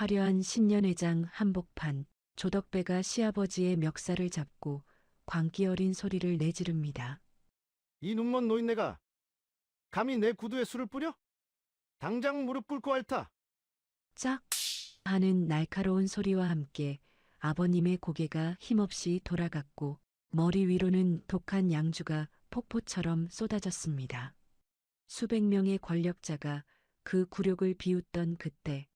화려한 신년회장 한복판, 조덕배가 시아버지의 멱살을 잡고 광기 어린 소리를 내지릅니다. 이 눈먼 노인네가 감히 내 구두에 술을 뿌려? 당장 무릎 꿇고 앓다. 짝! 하는 날카로운 소리와 함께 아버님의 고개가 힘없이 돌아갔고 머리 위로는 독한 양주가 폭포처럼 쏟아졌습니다. 수백 명의 권력자가 그 굴욕을 비웃던 그때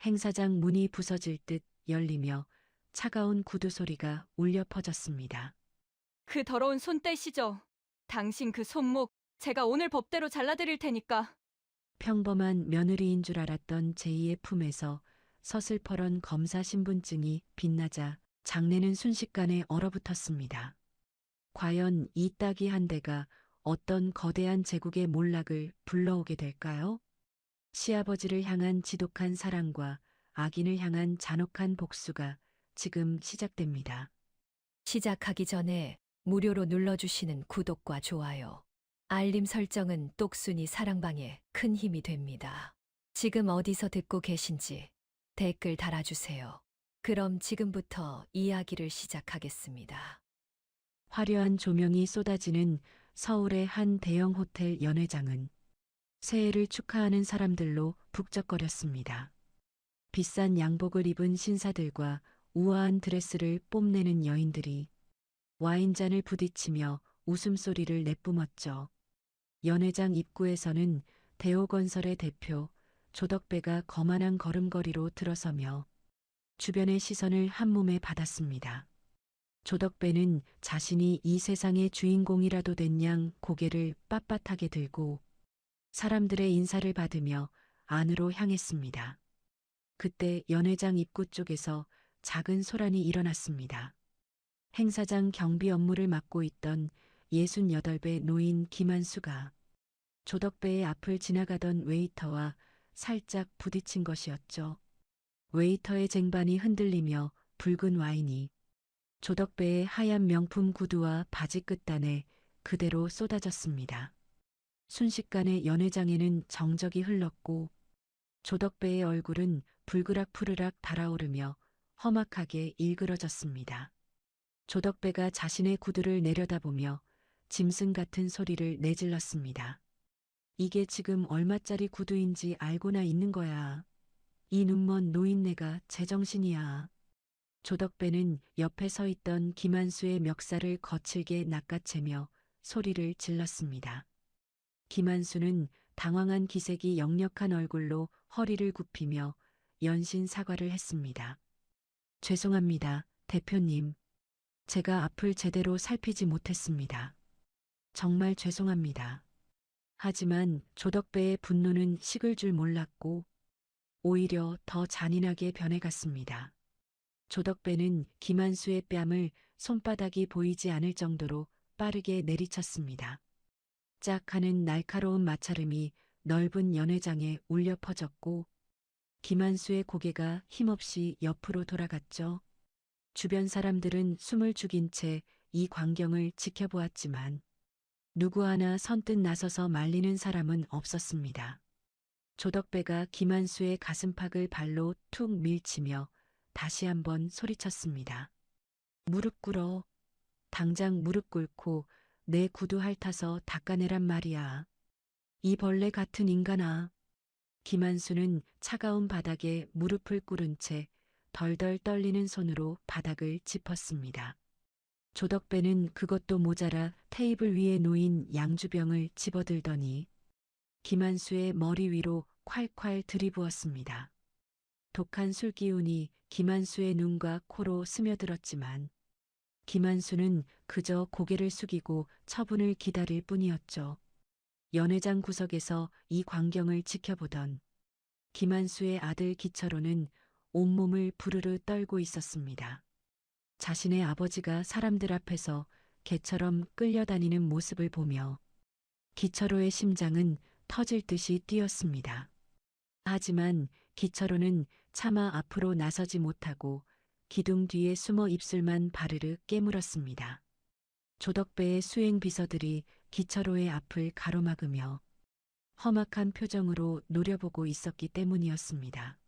행사장 문이 부서질 듯 열리며 차가운 구두 소리가 울려 퍼졌습니다. 그 더러운 손 떼시죠. 당신 그 손목 제가 오늘 법대로 잘라드릴 테니까. 평범한 며느리인 줄 알았던 제이의 품에서 서슬퍼런 검사 신분증이 빛나자 장내는 순식간에 얼어붙었습니다. 과연 이 따기 한 대가 어떤 거대한 제국의 몰락을 불러오게 될까요? 시아버지를 향한 지독한 사랑과 악인을 향한 잔혹한 복수가 지금 시작됩니다. 시작하기 전에 무료로 눌러주시는 구독과 좋아요, 알림 설정은 똑순이 사랑방에 큰 힘이 됩니다. 지금 어디서 듣고 계신지 댓글 달아주세요. 그럼 지금부터 이야기를 시작하겠습니다. 화려한 조명이 쏟아지는 서울의 한 대형 호텔 연회장은 새해를 축하하는 사람들로 북적거렸습니다. 비싼 양복을 입은 신사들과 우아한 드레스를 뽐내는 여인들이 와인잔을 부딪히며 웃음소리를 내뿜었죠. 연회장 입구에서는 대호건설의 대표 조덕배가 거만한 걸음걸이로 들어서며 주변의 시선을 한몸에 받았습니다. 조덕배는 자신이 이 세상의 주인공이라도 된 양 고개를 빳빳하게 들고 사람들의 인사를 받으며 안으로 향했습니다. 그때 연회장 입구 쪽에서 작은 소란이 일어났습니다. 행사장 경비 업무를 맡고 있던 68배 노인 김한수가 조덕배의 앞을 지나가던 웨이터와 살짝 부딪힌 것이었죠. 웨이터의 쟁반이 흔들리며 붉은 와인이 조덕배의 하얀 명품 구두와 바지 끝단에 그대로 쏟아졌습니다. 순식간에 연회장에는 정적이 흘렀고 조덕배의 얼굴은 불그락푸르락 달아오르며 험악하게 일그러졌습니다. 조덕배가 자신의 구두를 내려다보며 짐승 같은 소리를 내질렀습니다. 이게 지금 얼마짜리 구두인지 알고나 있는 거야. 이 눈먼 노인네가 제정신이야. 조덕배는 옆에 서 있던 김한수의 멱살을 거칠게 낚아채며 소리를 질렀습니다. 김한수는 당황한 기색이 역력한 얼굴로 허리를 굽히며 연신 사과를 했습니다. 죄송합니다, 대표님. 제가 앞을 제대로 살피지 못했습니다. 정말 죄송합니다. 하지만 조덕배의 분노는 식을 줄 몰랐고 오히려 더 잔인하게 변해갔습니다. 조덕배는 김한수의 뺨을 손바닥이 보이지 않을 정도로 빠르게 내리쳤습니다. 짝 하는 날카로운 마찰음이 넓은 연회장에 울려 퍼졌고 김한수의 고개가 힘없이 옆으로 돌아갔죠. 주변 사람들은 숨을 죽인 채 이 광경을 지켜보았지만 누구 하나 선뜻 나서서 말리는 사람은 없었습니다. 조덕배가 김한수의 가슴팍을 발로 툭 밀치며 다시 한번 소리쳤습니다. 무릎 꿇어. 당장 무릎 꿇고 내 구두 핥아서 닦아내란 말이야. 이 벌레 같은 인간아. 김한수는 차가운 바닥에 무릎을 꿇은 채 덜덜 떨리는 손으로 바닥을 짚었습니다. 조덕배는 그것도 모자라 테이블 위에 놓인 양주병을 집어들더니 김한수의 머리 위로 콸콸 들이부었습니다. 독한 술기운이 김한수의 눈과 코로 스며들었지만 김한수는 그저 고개를 숙이고 처분을 기다릴 뿐이었죠. 연회장 구석에서 이 광경을 지켜보던 김한수의 아들 기철호는 온몸을 부르르 떨고 있었습니다. 자신의 아버지가 사람들 앞에서 개처럼 끌려다니는 모습을 보며 기철호의 심장은 터질 듯이 뛰었습니다. 하지만 기철호는 차마 앞으로 나서지 못하고 기둥 뒤에 숨어 입술만 바르르 깨물었습니다. 조덕배의 수행 비서들이 기철호의 앞을 가로막으며 험악한 표정으로 노려보고 있었기 때문이었습니다.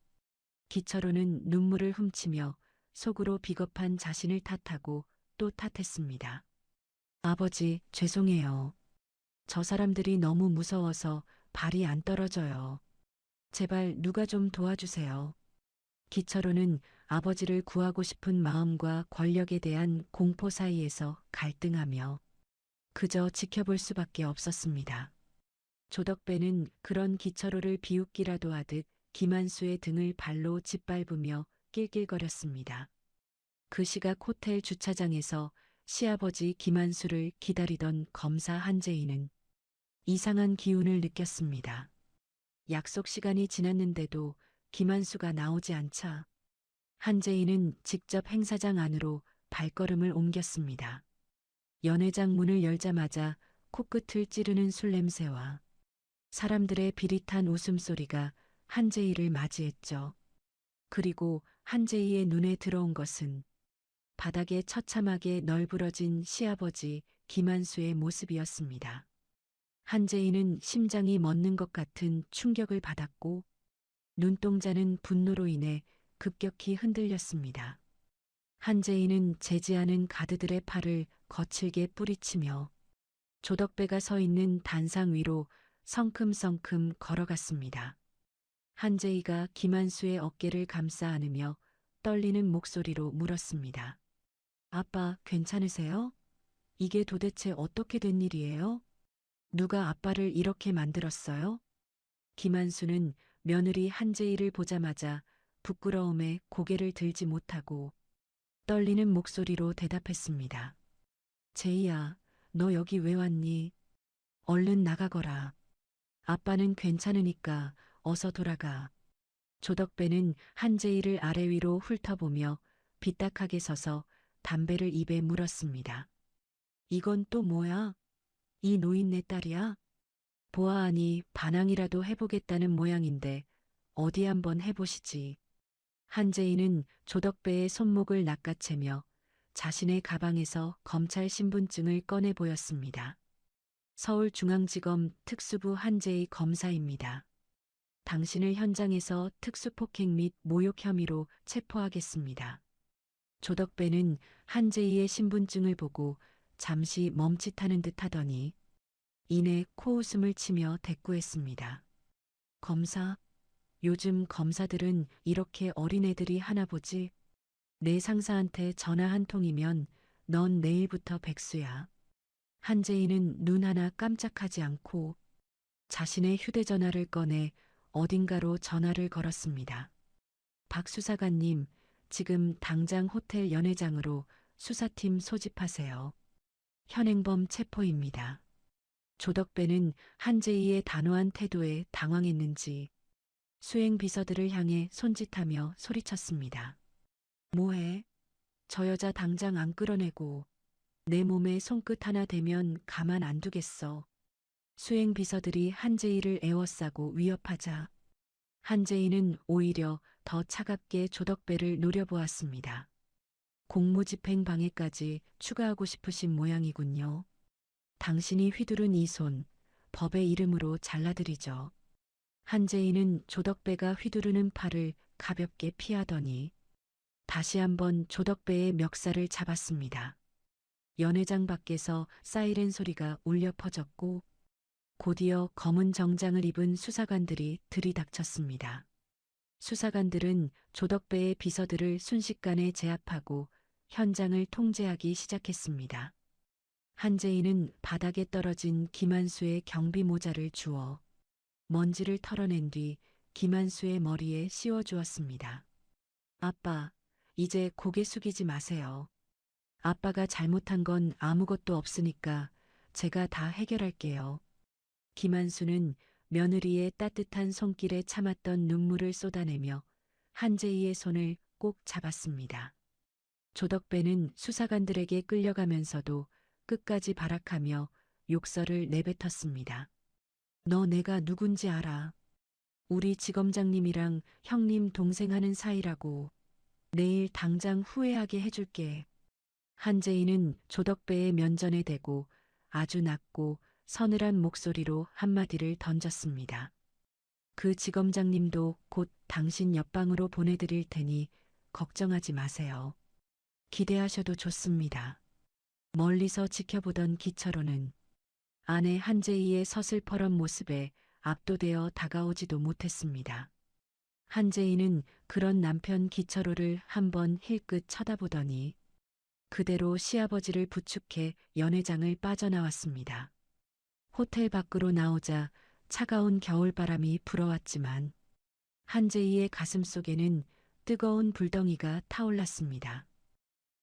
기철호는 눈물을 훔치며 속으로 비겁한 자신을 탓하고 또 탓했습니다. 아버지, 죄송해요. 저 사람들이 너무 무서워서 발이 안 떨어져요. 제발 누가 좀 도와주세요. 기철호는 아버지를 구하고 싶은 마음과 권력에 대한 공포 사이에서 갈등하며 그저 지켜볼 수밖에 없었습니다. 조덕배는 그런 기철호를 비웃기라도 하듯 김한수의 등을 발로 짓밟으며 낄낄거렸습니다. 그 시각 호텔 주차장에서 시아버지 김한수를 기다리던 검사 한재희는 이상한 기운을 느꼈습니다. 약속 시간이 지났는데도 김한수가 나오지 않자 한재희는 직접 행사장 안으로 발걸음을 옮겼습니다. 연회장 문을 열자마자 코끝을 찌르는 술 냄새와 사람들의 비릿한 웃음소리가 한재희를 맞이했죠. 그리고 한재희의 눈에 들어온 것은 바닥에 처참하게 널브러진 시아버지 김한수의 모습이었습니다. 한재희는 심장이 멎는 것 같은 충격을 받았고 눈동자는 분노로 인해 급격히 흔들렸습니다. 한재희는 재지하는 가드들의 팔을 거칠게 뿌리치며 조덕배가 서 있는 단상 위로 성큼성큼 걸어갔습니다. 한재희가 김한수의 어깨를 감싸 안으며 떨리는 목소리로 물었습니다. 아빠, 괜찮으세요? 이게 도대체 어떻게 된 일이에요? 누가 아빠를 이렇게 만들었어요? 김한수는 며느리 한재희를 보자마자 부끄러움에 고개를 들지 못하고 떨리는 목소리로 대답했습니다. 제이야, 너 여기 왜 왔니? 얼른 나가거라. 아빠는 괜찮으니까 어서 돌아가. 조덕배는 한재희를 아래 위로 훑어보며 빗딱하게 서서 담배를 입에 물었습니다. 이건 또 뭐야? 이 노인네 딸이야? 보아하니 반항이라도 해보겠다는 모양인데 어디 한번 해보시지. 한재희는 조덕배의 손목을 낚아채며 자신의 가방에서 검찰 신분증을 꺼내 보였습니다. 서울중앙지검 특수부 한재희 검사입니다. 당신을 현장에서 특수폭행 및 모욕 혐의로 체포하겠습니다. 조덕배는 한재희의 신분증을 보고 잠시 멈칫하는 듯 하더니 이내 코웃음을 치며 대꾸했습니다. 검사, 요즘 검사들은 이렇게 어린애들이 하나 보지? 내 상사한테 전화 한 통이면 넌 내일부터 백수야. 한재희는 눈 하나 깜짝하지 않고 자신의 휴대전화를 꺼내 어딘가로 전화를 걸었습니다. 박 수사관님, 지금 당장 호텔 연회장으로 수사팀 소집하세요. 현행범 체포입니다. 조덕배는 한재희의 단호한 태도에 당황했는지 수행 비서들을 향해 손짓하며 소리쳤습니다. 뭐해? 저 여자 당장 안 끌어내고 내 몸에 손끝 하나 대면 가만 안 두겠어. 수행 비서들이 한재희를 에워싸고 위협하자 한재희는 오히려 더 차갑게 조덕배를 노려보았습니다. 공무집행 방해까지 추가하고 싶으신 모양이군요. 당신이 휘두른 이 손, 법의 이름으로 잘라드리죠. 한재희는 조덕배가 휘두르는 팔을 가볍게 피하더니 다시 한번 조덕배의 멱살을 잡았습니다. 연회장 밖에서 사이렌 소리가 울려 퍼졌고 곧이어 검은 정장을 입은 수사관들이 들이닥쳤습니다. 수사관들은 조덕배의 비서들을 순식간에 제압하고 현장을 통제하기 시작했습니다. 한재희는 바닥에 떨어진 김한수의 경비 모자를 주워 먼지를 털어낸 뒤 김한수의 머리에 씌워주었습니다. 아빠, 이제 고개 숙이지 마세요. 아빠가 잘못한 건 아무것도 없으니까 제가 다 해결할게요. 김한수는 며느리의 따뜻한 손길에 참았던 눈물을 쏟아내며 한재희의 손을 꼭 잡았습니다. 조덕배는 수사관들에게 끌려가면서도 끝까지 발악하며 욕설을 내뱉었습니다. 너 내가 누군지 알아. 우리 지검장님이랑 형님 동생 하는 사이라고. 내일 당장 후회하게 해줄게. 한재희는 조덕배의 면전에 대고 아주 낮고 서늘한 목소리로 한마디를 던졌습니다. 그 지검장님도 곧 당신 옆방으로 보내드릴 테니 걱정하지 마세요. 기대하셔도 좋습니다. 멀리서 지켜보던 기철호는 아내 한재희의 서슬퍼런 모습에 압도되어 다가오지도 못했습니다. 한재희는 그런 남편 기철호를 한번 힐끗 쳐다보더니 그대로 시아버지를 부축해 연회장을 빠져나왔습니다. 호텔 밖으로 나오자 차가운 겨울바람이 불어왔지만 한재희의 가슴속에는 뜨거운 불덩이가 타올랐습니다.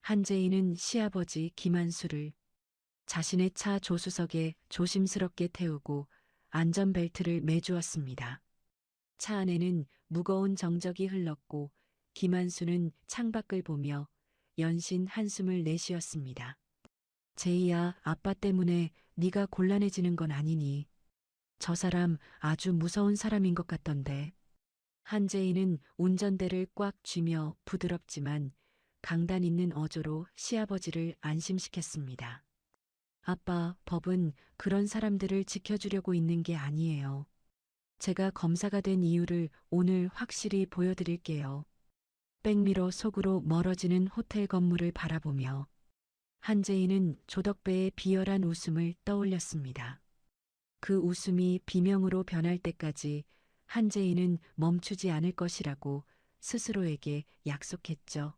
한재희는 시아버지 김한수를 자신의 차 조수석에 조심스럽게 태우고 안전벨트를 매주었습니다. 차 안에는 무거운 정적이 흘렀고 김한수는 창밖을 보며 연신 한숨을 내쉬었습니다. 제이야, 아빠 때문에 네가 곤란해지는 건 아니니. 저 사람 아주 무서운 사람인 것 같던데. 한재희는 운전대를 꽉 쥐며 부드럽지만 강단 있는 어조로 시아버지를 안심시켰습니다. 아빠, 법은 그런 사람들을 지켜주려고 있는 게 아니에요. 제가 검사가 된 이유를 오늘 확실히 보여드릴게요. 백미러 속으로 멀어지는 호텔 건물을 바라보며 한재희는 조덕배의 비열한 웃음을 떠올렸습니다. 그 웃음이 비명으로 변할 때까지 한재희는 멈추지 않을 것이라고 스스로에게 약속했죠.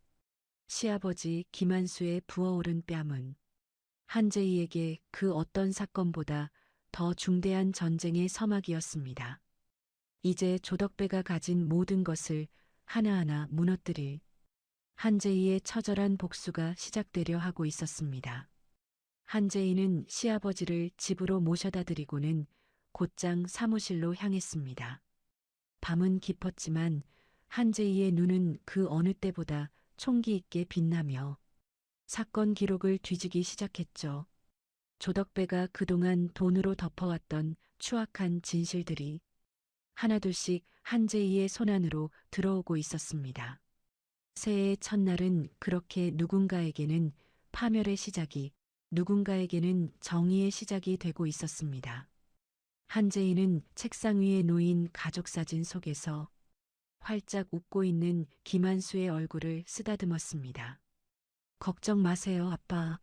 시아버지 김한수의 부어오른 뺨은 한재희에게 그 어떤 사건보다 더 중대한 전쟁의 서막이었습니다. 이제 조덕배가 가진 모든 것을 하나하나 무너뜨릴 한재희의 처절한 복수가 시작되려 하고 있었습니다. 한재희는 시아버지를 집으로 모셔다 드리고는 곧장 사무실로 향했습니다. 밤은 깊었지만 한재희의 눈은 그 어느 때보다 총기 있게 빛나며 사건 기록을 뒤지기 시작했죠. 조덕배가 그동안 돈으로 덮어왔던 추악한 진실들이 하나둘씩 한재희의 손안으로 들어오고 있었습니다. 새해의 첫날은 그렇게 누군가에게는 파멸의 시작이, 누군가에게는 정의의 시작이 되고 있었습니다. 한재희는 책상 위에 놓인 가족 사진 속에서 활짝 웃고 있는 김한수의 얼굴을 쓰다듬었습니다. 걱정 마세요, 아빠.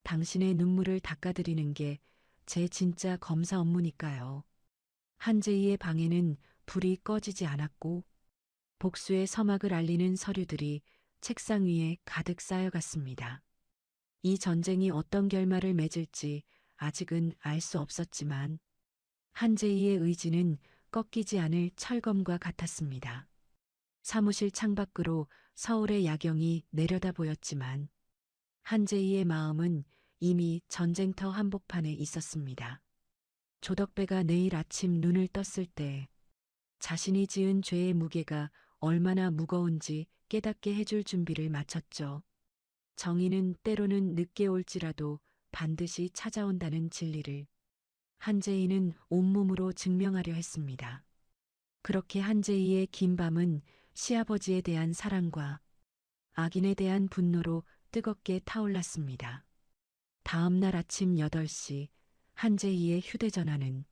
당신의 눈물을 닦아드리는 게 제 진짜 검사 업무니까요. 한재희의 방에는 불이 꺼지지 않았고 복수의 서막을 알리는 서류들이 책상 위에 가득 쌓여갔습니다. 이 전쟁이 어떤 결말을 맺을지 아직은 알 수 없었지만 한재희의 의지는 꺾이지 않을 철검과 같았습니다. 사무실 창밖으로 서울의 야경이 내려다 보였지만 한재희의 마음은 이미 전쟁터 한복판에 있었습니다. 조덕배가 내일 아침 눈을 떴을 때 자신이 지은 죄의 무게가 얼마나 무거운지 깨닫게 해줄 준비를 마쳤죠. 정의는 때로는 늦게 올지라도 반드시 찾아온다는 진리를 한재희는 온몸으로 증명하려 했습니다. 그렇게 한재희의 긴 밤은 시아버지에 대한 사랑과 악인에 대한 분노로 뜨겁게 타올랐습니다. 다음 날 아침 8시 한재희의 휴대전화는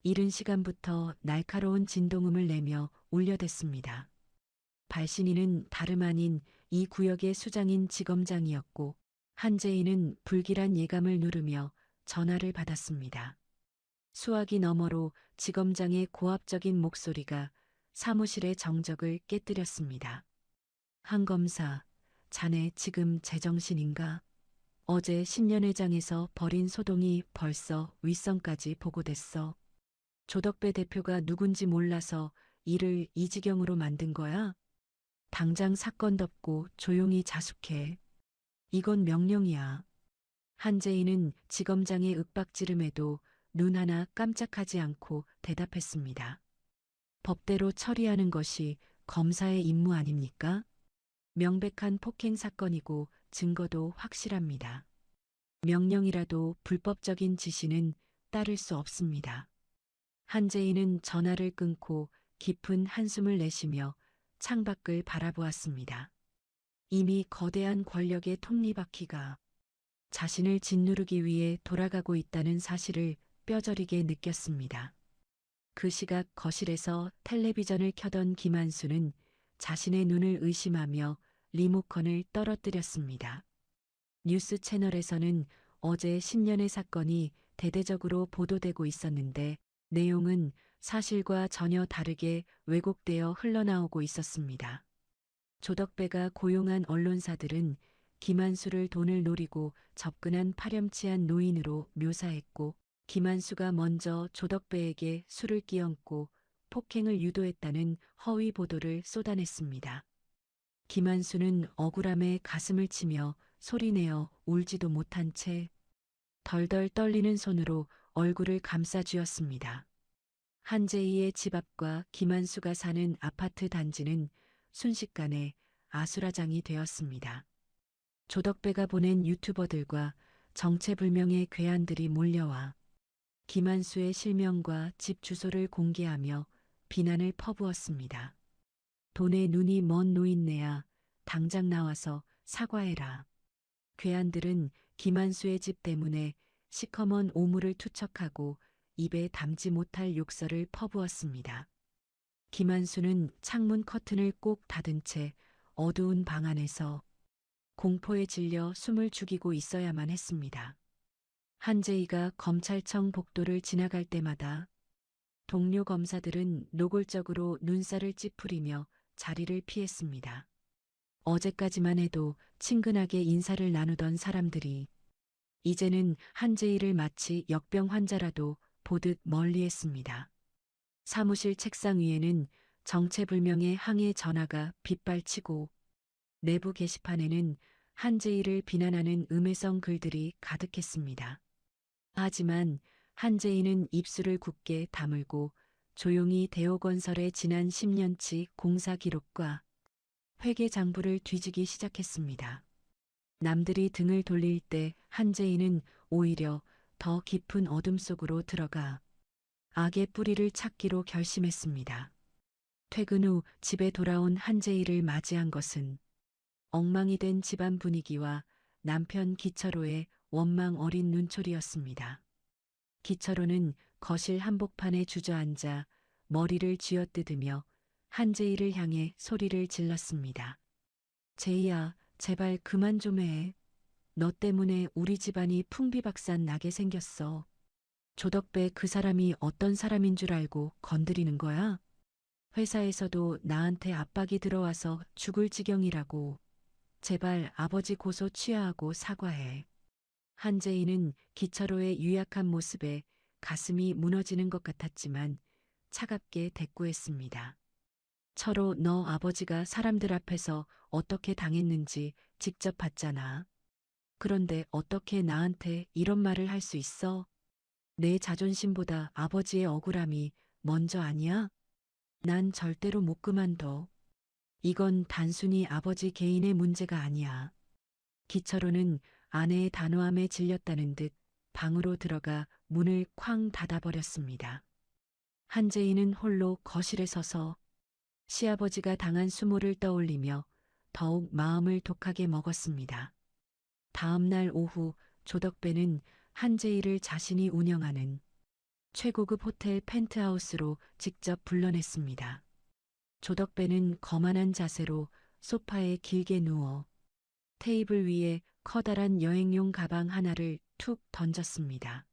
이른 시간부터 날카로운 진동음을 내며 울려댔습니다. 발신인은 다름 아닌 이 구역의 수장인 지검장이었고 한재희는 불길한 예감을 누르며 전화를 받았습니다. 수화기 너머로 지검장의 고압적인 목소리가 사무실의 정적을 깨뜨렸습니다. 한 검사, 자네 지금 제정신인가? 어제 신년회장에서 벌인 소동이 벌써 윗선까지 보고됐어. 조덕배 대표가 누군지 몰라서 일을 이 지경으로 만든 거야? 당장 사건 덮고 조용히 자숙해. 이건 명령이야. 한재희는 지검장의 윽박지름에도 눈 하나 깜짝하지 않고 대답했습니다. 법대로 처리하는 것이 검사의 임무 아닙니까? 명백한 폭행 사건이고 증거도 확실합니다. 명령이라도 불법적인 지시는 따를 수 없습니다. 한재희는 전화를 끊고 깊은 한숨을 내쉬며 창밖을 바라보았습니다. 이미 거대한 권력의 톱니바퀴가 자신을 짓누르기 위해 돌아가고 있다는 사실을 뼈저리게 느꼈습니다. 그 시각 거실에서 텔레비전을 켜던 김한수는 자신의 눈을 의심하며 리모컨을 떨어뜨렸습니다. 뉴스 채널에서는 어제 신년의 사건이 대대적으로 보도되고 있었는데 내용은 사실과 전혀 다르게 왜곡되어 흘러나오고 있었습니다. 조덕배가 고용한 언론사들은 김한수를 돈을 노리고 접근한 파렴치한 노인으로 묘사했고 김한수가 먼저 조덕배에게 술을 끼얹고 폭행을 유도했다는 허위 보도를 쏟아냈습니다. 김한수는 억울함에 가슴을 치며 소리내어 울지도 못한 채 덜덜 떨리는 손으로 얼굴을 감싸쥐었습니다. 한재희의 집 앞과 김한수가 사는 아파트 단지는 순식간에 아수라장이 되었습니다. 조덕배가 보낸 유튜버들과 정체불명의 괴한들이 몰려와 김한수의 실명과 집 주소를 공개하며 비난을 퍼부었습니다. 돈에 눈이 먼 노인네야 당장 나와서 사과해라. 괴한들은 김한수의 집 때문에 시커먼 오물을 투척하고 입에 담지 못할 욕설을 퍼부었습니다. 김한수는 창문 커튼을 꼭 닫은 채 어두운 방 안에서 공포에 질려 숨을 죽이고 있어야만 했습니다. 한재희가 검찰청 복도를 지나갈 때마다 동료 검사들은 노골적으로 눈살을 찌푸리며 자리를 피했습니다. 어제까지만 해도 친근하게 인사를 나누던 사람들이 이제는 한재희를 마치 역병 환자라도 보듯 멀리했습니다. 사무실 책상 위에는 정체불명의 항해 전화가 빗발치고 내부 게시판에는 한재희를 비난하는 음해성 글들이 가득했습니다. 하지만 한재희는 입술을 굳게 다물고 조용히 대호건설의 지난 10년치 공사 기록과 회계 장부를 뒤지기 시작했습니다. 남들이 등을 돌릴 때 한재희는 오히려 더 깊은 어둠 속으로 들어가 악의 뿌리를 찾기로 결심했습니다. 퇴근 후 집에 돌아온 한재희를 맞이한 것은 엉망이 된 집안 분위기와 남편 기철호의 원망 어린 눈초리였습니다. 기철호는 거실 한복판에 주저앉아 머리를 쥐어뜯으며 한재희를 향해 소리를 질렀습니다. 재희야, 제발 그만 좀 해. 너 때문에 우리 집안이 풍비박산 나게 생겼어. 조덕배 그 사람이 어떤 사람인 줄 알고 건드리는 거야? 회사에서도 나한테 압박이 들어와서 죽을 지경이라고. 제발 아버지 고소 취하하고 사과해. 한재희는 기철호의 유약한 모습에 가슴이 무너지는 것 같았지만 차갑게 대꾸했습니다. 철호, 너 아버지가 사람들 앞에서 어떻게 당했는지 직접 봤잖아. 그런데 어떻게 나한테 이런 말을 할 수 있어? 내 자존심보다 아버지의 억울함이 먼저 아니야? 난 절대로 못 그만둬. 이건 단순히 아버지 개인의 문제가 아니야. 기철호는 아내의 단호함에 질렸다는 듯 방으로 들어가 문을 쾅 닫아버렸습니다. 한재희는 홀로 거실에 서서 시아버지가 당한 수모를 떠올리며 더욱 마음을 독하게 먹었습니다. 다음 날 오후 조덕배는 한재희를 자신이 운영하는 최고급 호텔 펜트하우스로 직접 불러냈습니다. 조덕배는 거만한 자세로 소파에 길게 누워 테이블 위에 커다란 여행용 가방 하나를 툭 던졌습니다.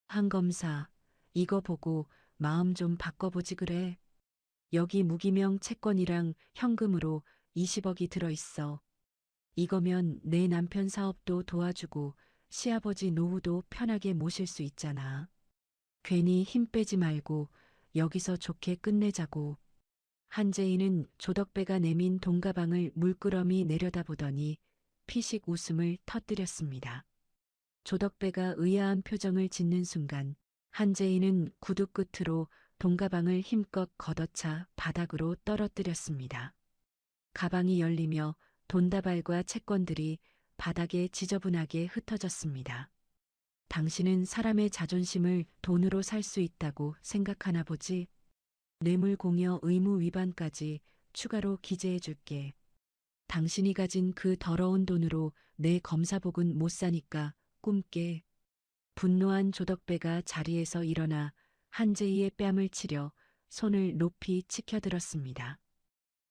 한 검사, 이거 보고 마음 좀 바꿔보지 그래. 여기 무기명 채권이랑 현금으로 20억이 들어있어. 이거면 내 남편 사업도 도와주고 시아버지 노후도 편하게 모실 수 있잖아. 괜히 힘 빼지 말고 여기서 좋게 끝내자고. 한재희는 조덕배가 내민 돈가방을 물끄러미 내려다보더니 피식 웃음을 터뜨렸습니다. 조덕배가 의아한 표정을 짓는 순간 한재희는 구두 끝으로 돈가방을 힘껏 걷어차 바닥으로 떨어뜨렸습니다. 가방이 열리며 돈다발과 채권들이 바닥에 지저분하게 흩어졌습니다. 당신은 사람의 자존심을 돈으로 살 수 있다고 생각하나 보지? 뇌물공여 의무 위반까지 추가로 기재해 줄게. 당신이 가진 그 더러운 돈으로 내 검사복은 못 사니까 꿈깨. 분노한 조덕배가 자리에서 일어나 한재희의 뺨을 치려 손을 높이 치켜들었습니다.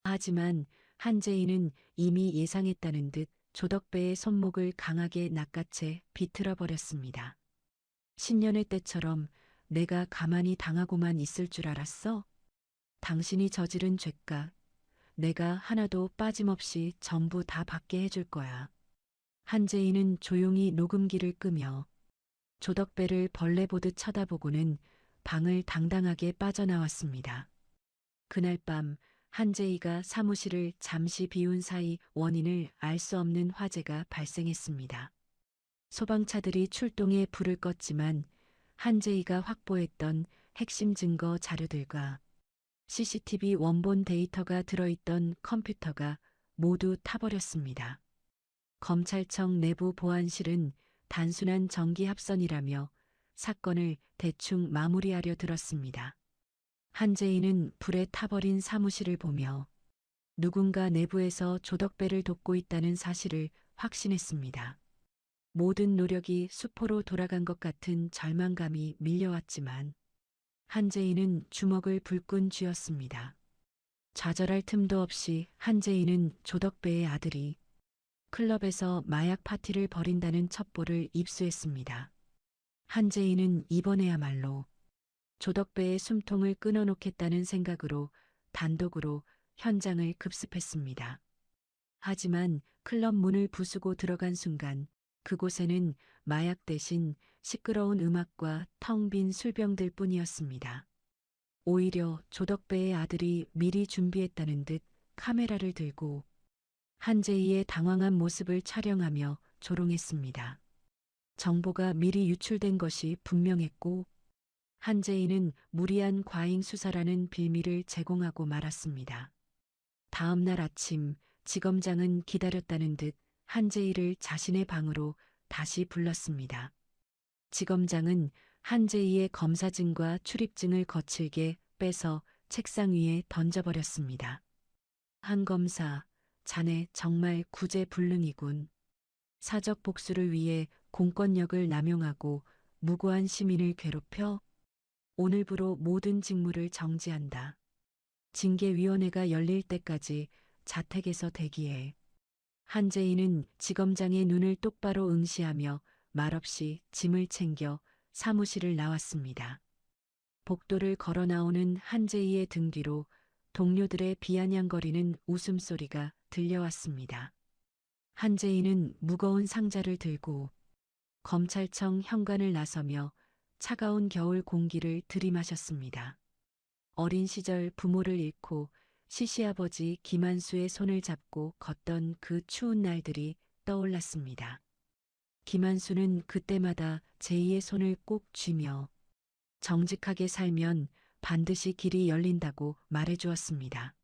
하지만 한재희는 이미 예상했다는 듯 조덕배의 손목을 강하게 낚아채 비틀어 버렸습니다. 신년의 때처럼 내가 가만히 당하고만 있을 줄 알았어? 당신이 저지른 죄값, 내가 하나도 빠짐없이 전부 다 받게 해줄 거야. 한재희는 조용히 녹음기를 끄며 조덕배를 벌레 보듯 쳐다보고는 방을 당당하게 빠져나왔습니다. 그날 밤 한재희가 사무실을 잠시 비운 사이 원인을 알 수 없는 화재가 발생했습니다. 소방차들이 출동해 불을 껐지만 한재희가 확보했던 핵심 증거 자료들과 CCTV 원본 데이터가 들어있던 컴퓨터가 모두 타버렸습니다. 검찰청 내부 보안실은 단순한 정기 합선이라며 사건을 대충 마무리하려 들었습니다. 한재희는 불에 타버린 사무실을 보며 누군가 내부에서 조덕배를 돕고 있다는 사실을 확신했습니다. 모든 노력이 수포로 돌아간 것 같은 절망감이 밀려왔지만 한재희는 주먹을 불끈 쥐었습니다. 좌절할 틈도 없이 한재희는 조덕배의 아들이 클럽에서 마약 파티를 벌인다는 첩보를 입수했습니다. 한재희는 이번에야말로 조덕배의 숨통을 끊어놓겠다는 생각으로 단독으로 현장을 급습했습니다. 하지만 클럽 문을 부수고 들어간 순간 그곳에는 마약 대신 시끄러운 음악과 텅 빈 술병들 뿐이었습니다. 오히려 조덕배의 아들이 미리 준비했다는 듯 카메라를 들고 한재희의 당황한 모습을 촬영하며 조롱했습니다. 정보가 미리 유출된 것이 분명했고 한재희는 무리한 과잉 수사라는 빌미를 제공하고 말았습니다. 다음 날 아침 지검장은 기다렸다는 듯 한재희를 자신의 방으로 다시 불렀습니다. 지검장은 한재희의 검사증과 출입증을 거칠게 빼서 책상 위에 던져버렸습니다. 한 검사, 자네 정말 구제불능이군. 사적 복수를 위해 공권력을 남용하고 무고한 시민을 괴롭혀? 오늘부로 모든 직무를 정지한다. 징계위원회가 열릴 때까지 자택에서 대기해. 한재희는 지검장의 눈을 똑바로 응시하며 말없이 짐을 챙겨 사무실을 나왔습니다. 복도를 걸어 나오는 한재희의 등 뒤로 동료들의 비아냥거리는 웃음소리가 들려왔습니다. 한재희는 무거운 상자를 들고 검찰청 현관을 나서며 차가운 겨울 공기를 들이마셨습니다. 어린 시절 부모를 잃고 시시아버지 김한수의 손을 잡고 걷던 그 추운 날들이 떠올랐습니다. 김한수는 그때마다 제이의 손을 꼭 쥐며 정직하게 살면 반드시 길이 열린다고 말해주었습니다.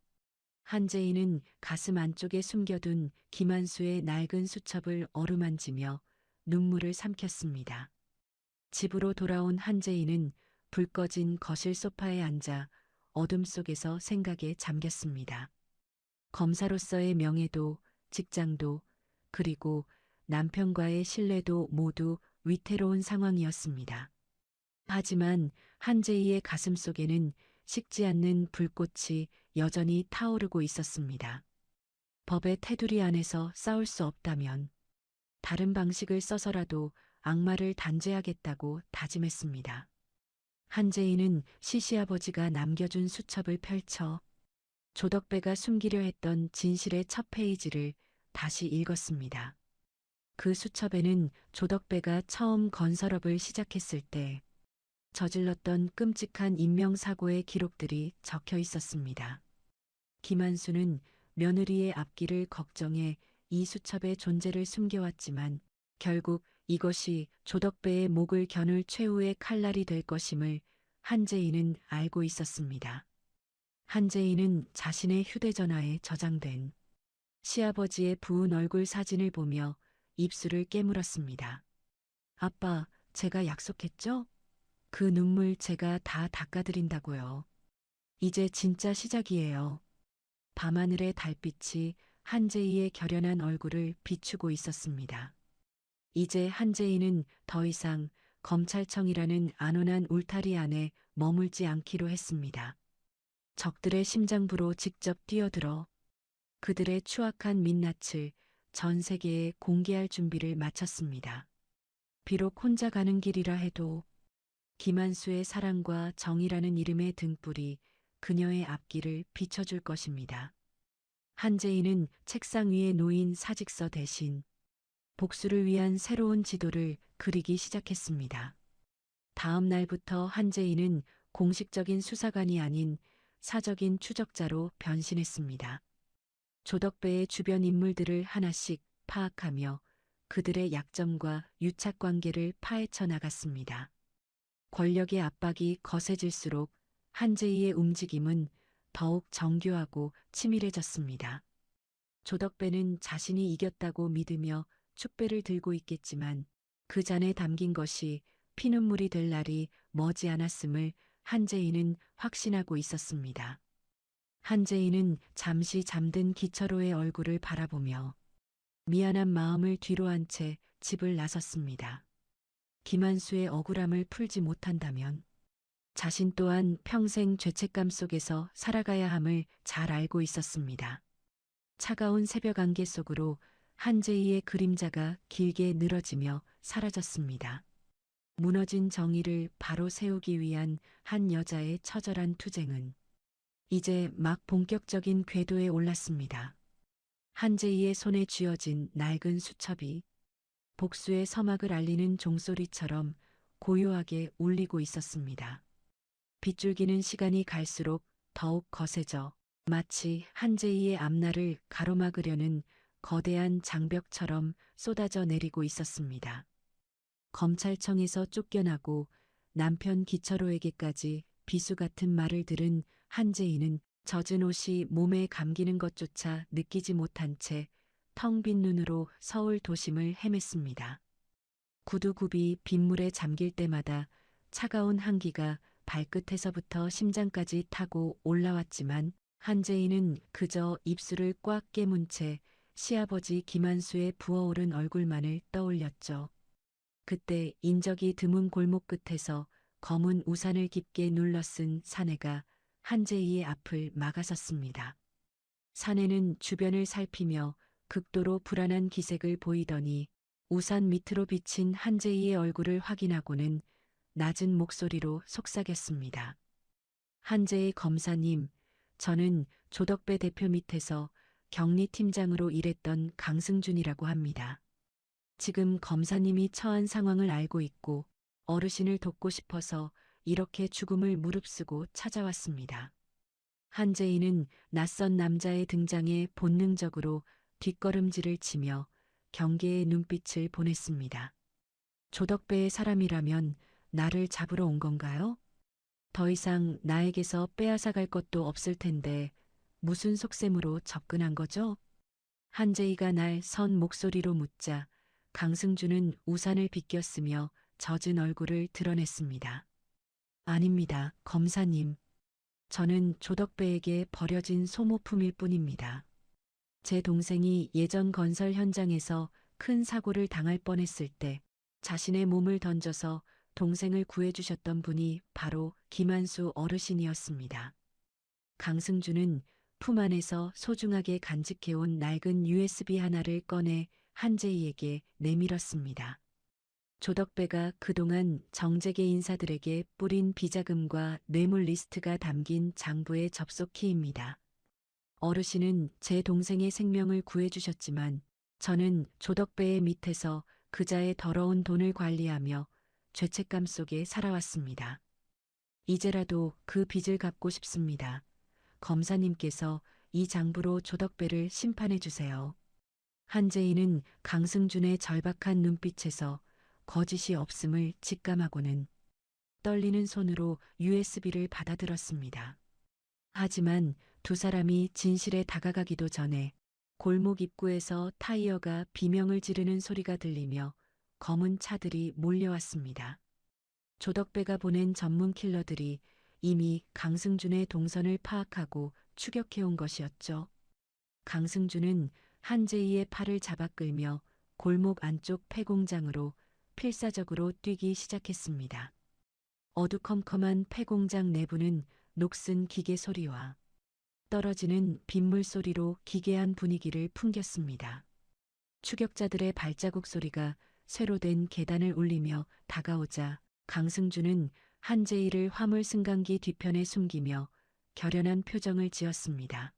한재희는 가슴 안쪽에 숨겨둔 김한수의 낡은 수첩을 어루만지며 눈물을 삼켰습니다. 집으로 돌아온 한재희는 불 꺼진 거실 소파에 앉아 어둠 속에서 생각에 잠겼습니다. 검사로서의 명예도, 직장도, 그리고 남편과의 신뢰도 모두 위태로운 상황이었습니다. 하지만 한재희의 가슴 속에는 식지 않는 불꽃이 여전히 타오르고 있었습니다. 법의 테두리 안에서 싸울 수 없다면 다른 방식을 써서라도 악마를 단죄하겠다고 다짐했습니다. 한재희는 시시아버지가 남겨준 수첩을 펼쳐 조덕배가 숨기려 했던 진실의 첫 페이지를 다시 읽었습니다. 그 수첩에는 조덕배가 처음 건설업을 시작했을 때 저질렀던 끔찍한 인명사고의 기록들이 적혀 있었습니다. 김한수는 며느리의 앞길을 걱정해 이 수첩의 존재를 숨겨왔지만 결국 이것이 조덕배의 목을 겨눌 최후의 칼날이 될 것임을 한재희는 알고 있었습니다. 한재희는 자신의 휴대전화에 저장된 시아버지의 부은 얼굴 사진을 보며 입술을 깨물었습니다. 아빠, 제가 약속했죠? 그 눈물 제가 다 닦아드린다고요. 이제 진짜 시작이에요. 밤하늘의 달빛이 한재희의 결연한 얼굴을 비추고 있었습니다. 이제 한재희는 더 이상 검찰청이라는 안온한 울타리 안에 머물지 않기로 했습니다. 적들의 심장부로 직접 뛰어들어 그들의 추악한 민낯을 전 세계에 공개할 준비를 마쳤습니다. 비록 혼자 가는 길이라 해도 김한수의 사랑과 정의라는 이름의 등불이 그녀의 앞길을 비춰줄 것입니다. 한재인은 책상 위에 놓인 사직서 대신 복수를 위한 새로운 지도를 그리기 시작했습니다. 다음 날부터 한재인은 공식적인 수사관이 아닌 사적인 추적자로 변신했습니다. 조덕배의 주변 인물들을 하나씩 파악하며 그들의 약점과 유착 관계를 파헤쳐 나갔습니다. 권력의 압박이 거세질수록 한재희의 움직임은 더욱 정교하고 치밀해졌습니다. 조덕배는 자신이 이겼다고 믿으며 축배를 들고 있겠지만 그 잔에 담긴 것이 피눈물이 될 날이 머지않았음을 한재희는 확신하고 있었습니다. 한재희는 잠시 잠든 기철호의 얼굴을 바라보며 미안한 마음을 뒤로 한 채 집을 나섰습니다. 김한수의 억울함을 풀지 못한다면 자신 또한 평생 죄책감 속에서 살아가야 함을 잘 알고 있었습니다. 차가운 새벽 안개 속으로 한재희의 그림자가 길게 늘어지며 사라졌습니다. 무너진 정의를 바로 세우기 위한 한 여자의 처절한 투쟁은 이제 막 본격적인 궤도에 올랐습니다. 한재희의 손에 쥐어진 낡은 수첩이 복수의 서막을 알리는 종소리처럼 고요하게 울리고 있었습니다. 빗줄기는 시간이 갈수록 더욱 거세져 마치 한재희의 앞날을 가로막으려는 거대한 장벽처럼 쏟아져 내리고 있었습니다. 검찰청에서 쫓겨나고 남편 기철호에게까지 비수 같은 말을 들은 한재희는 젖은 옷이 몸에 감기는 것조차 느끼지 못한 채 텅 빈 눈으로 서울 도심을 헤맸습니다. 구두굽이 빗물에 잠길 때마다 차가운 한기가 발끝에서부터 심장까지 타고 올라왔지만 한재희는 그저 입술을 꽉 깨문 채 시아버지 김한수의 부어오른 얼굴만을 떠올렸죠. 그때 인적이 드문 골목 끝에서 검은 우산을 깊게 눌러쓴 사내가 한재희의 앞을 막아섰습니다. 사내는 주변을 살피며 극도로 불안한 기색을 보이더니 우산 밑으로 비친 한재희의 얼굴을 확인하고는 낮은 목소리로 속삭였습니다. 한재희 검사님, 저는 조덕배 대표 밑에서 격리팀장으로 일했던 강승준이라고 합니다. 지금 검사님이 처한 상황을 알고 있고 어르신을 돕고 싶어서 이렇게 죽음을 무릅쓰고 찾아왔습니다. 한재희는 낯선 남자의 등장에 본능적으로 뒷걸음질을 치며 경계의 눈빛을 보냈습니다. 조덕배의 사람이라면 나를 잡으러 온 건가요? 더 이상 나에게서 빼앗아갈 것도 없을 텐데 무슨 속셈으로 접근한 거죠? 한재희가 날 선 목소리로 묻자 강승준은 우산을 비꼈으며 젖은 얼굴을 드러냈습니다. 아닙니다, 검사님. 저는 조덕배에게 버려진 소모품일 뿐입니다. 제 동생이 예전 건설 현장에서 큰 사고를 당할 뻔했을 때 자신의 몸을 던져서 동생을 구해주셨던 분이 바로 김한수 어르신이었습니다. 강승준은 품 안에서 소중하게 간직해온 낡은 USB 하나를 꺼내 한재희에게 내밀었습니다. 조덕배가 그동안 정재계 인사들에게 뿌린 비자금과 뇌물 리스트가 담긴 장부의 접속 키입니다. 어르신은 제 동생의 생명을 구해주셨지만 저는 조덕배의 밑에서 그자의 더러운 돈을 관리하며 죄책감 속에 살아왔습니다. 이제라도 그 빚을 갚고 싶습니다. 검사님께서 이 장부로 조덕배를 심판해 주세요. 한재희는 강승준의 절박한 눈빛에서 거짓이 없음을 직감하고는 떨리는 손으로 USB를 받아들었습니다. 하지만 두 사람이 진실에 다가가기도 전에 골목 입구에서 타이어가 비명을 지르는 소리가 들리며 검은 차들이 몰려왔습니다. 조덕배가 보낸 전문 킬러들이 이미 강승준의 동선을 파악하고 추격해온 것이었죠. 강승준은 한재희의 팔을 잡아 끌며 골목 안쪽 폐공장으로 필사적으로 뛰기 시작했습니다. 어두컴컴한 폐공장 내부는 녹슨 기계 소리와 떨어지는 빗물 소리로 기괴한 분위기를 풍겼습니다. 추격자들의 발자국 소리가 쇠로 된 계단을 울리며 다가오자 강승준은 한재희를 화물 승강기 뒤편에 숨기며 결연한 표정을 지었습니다.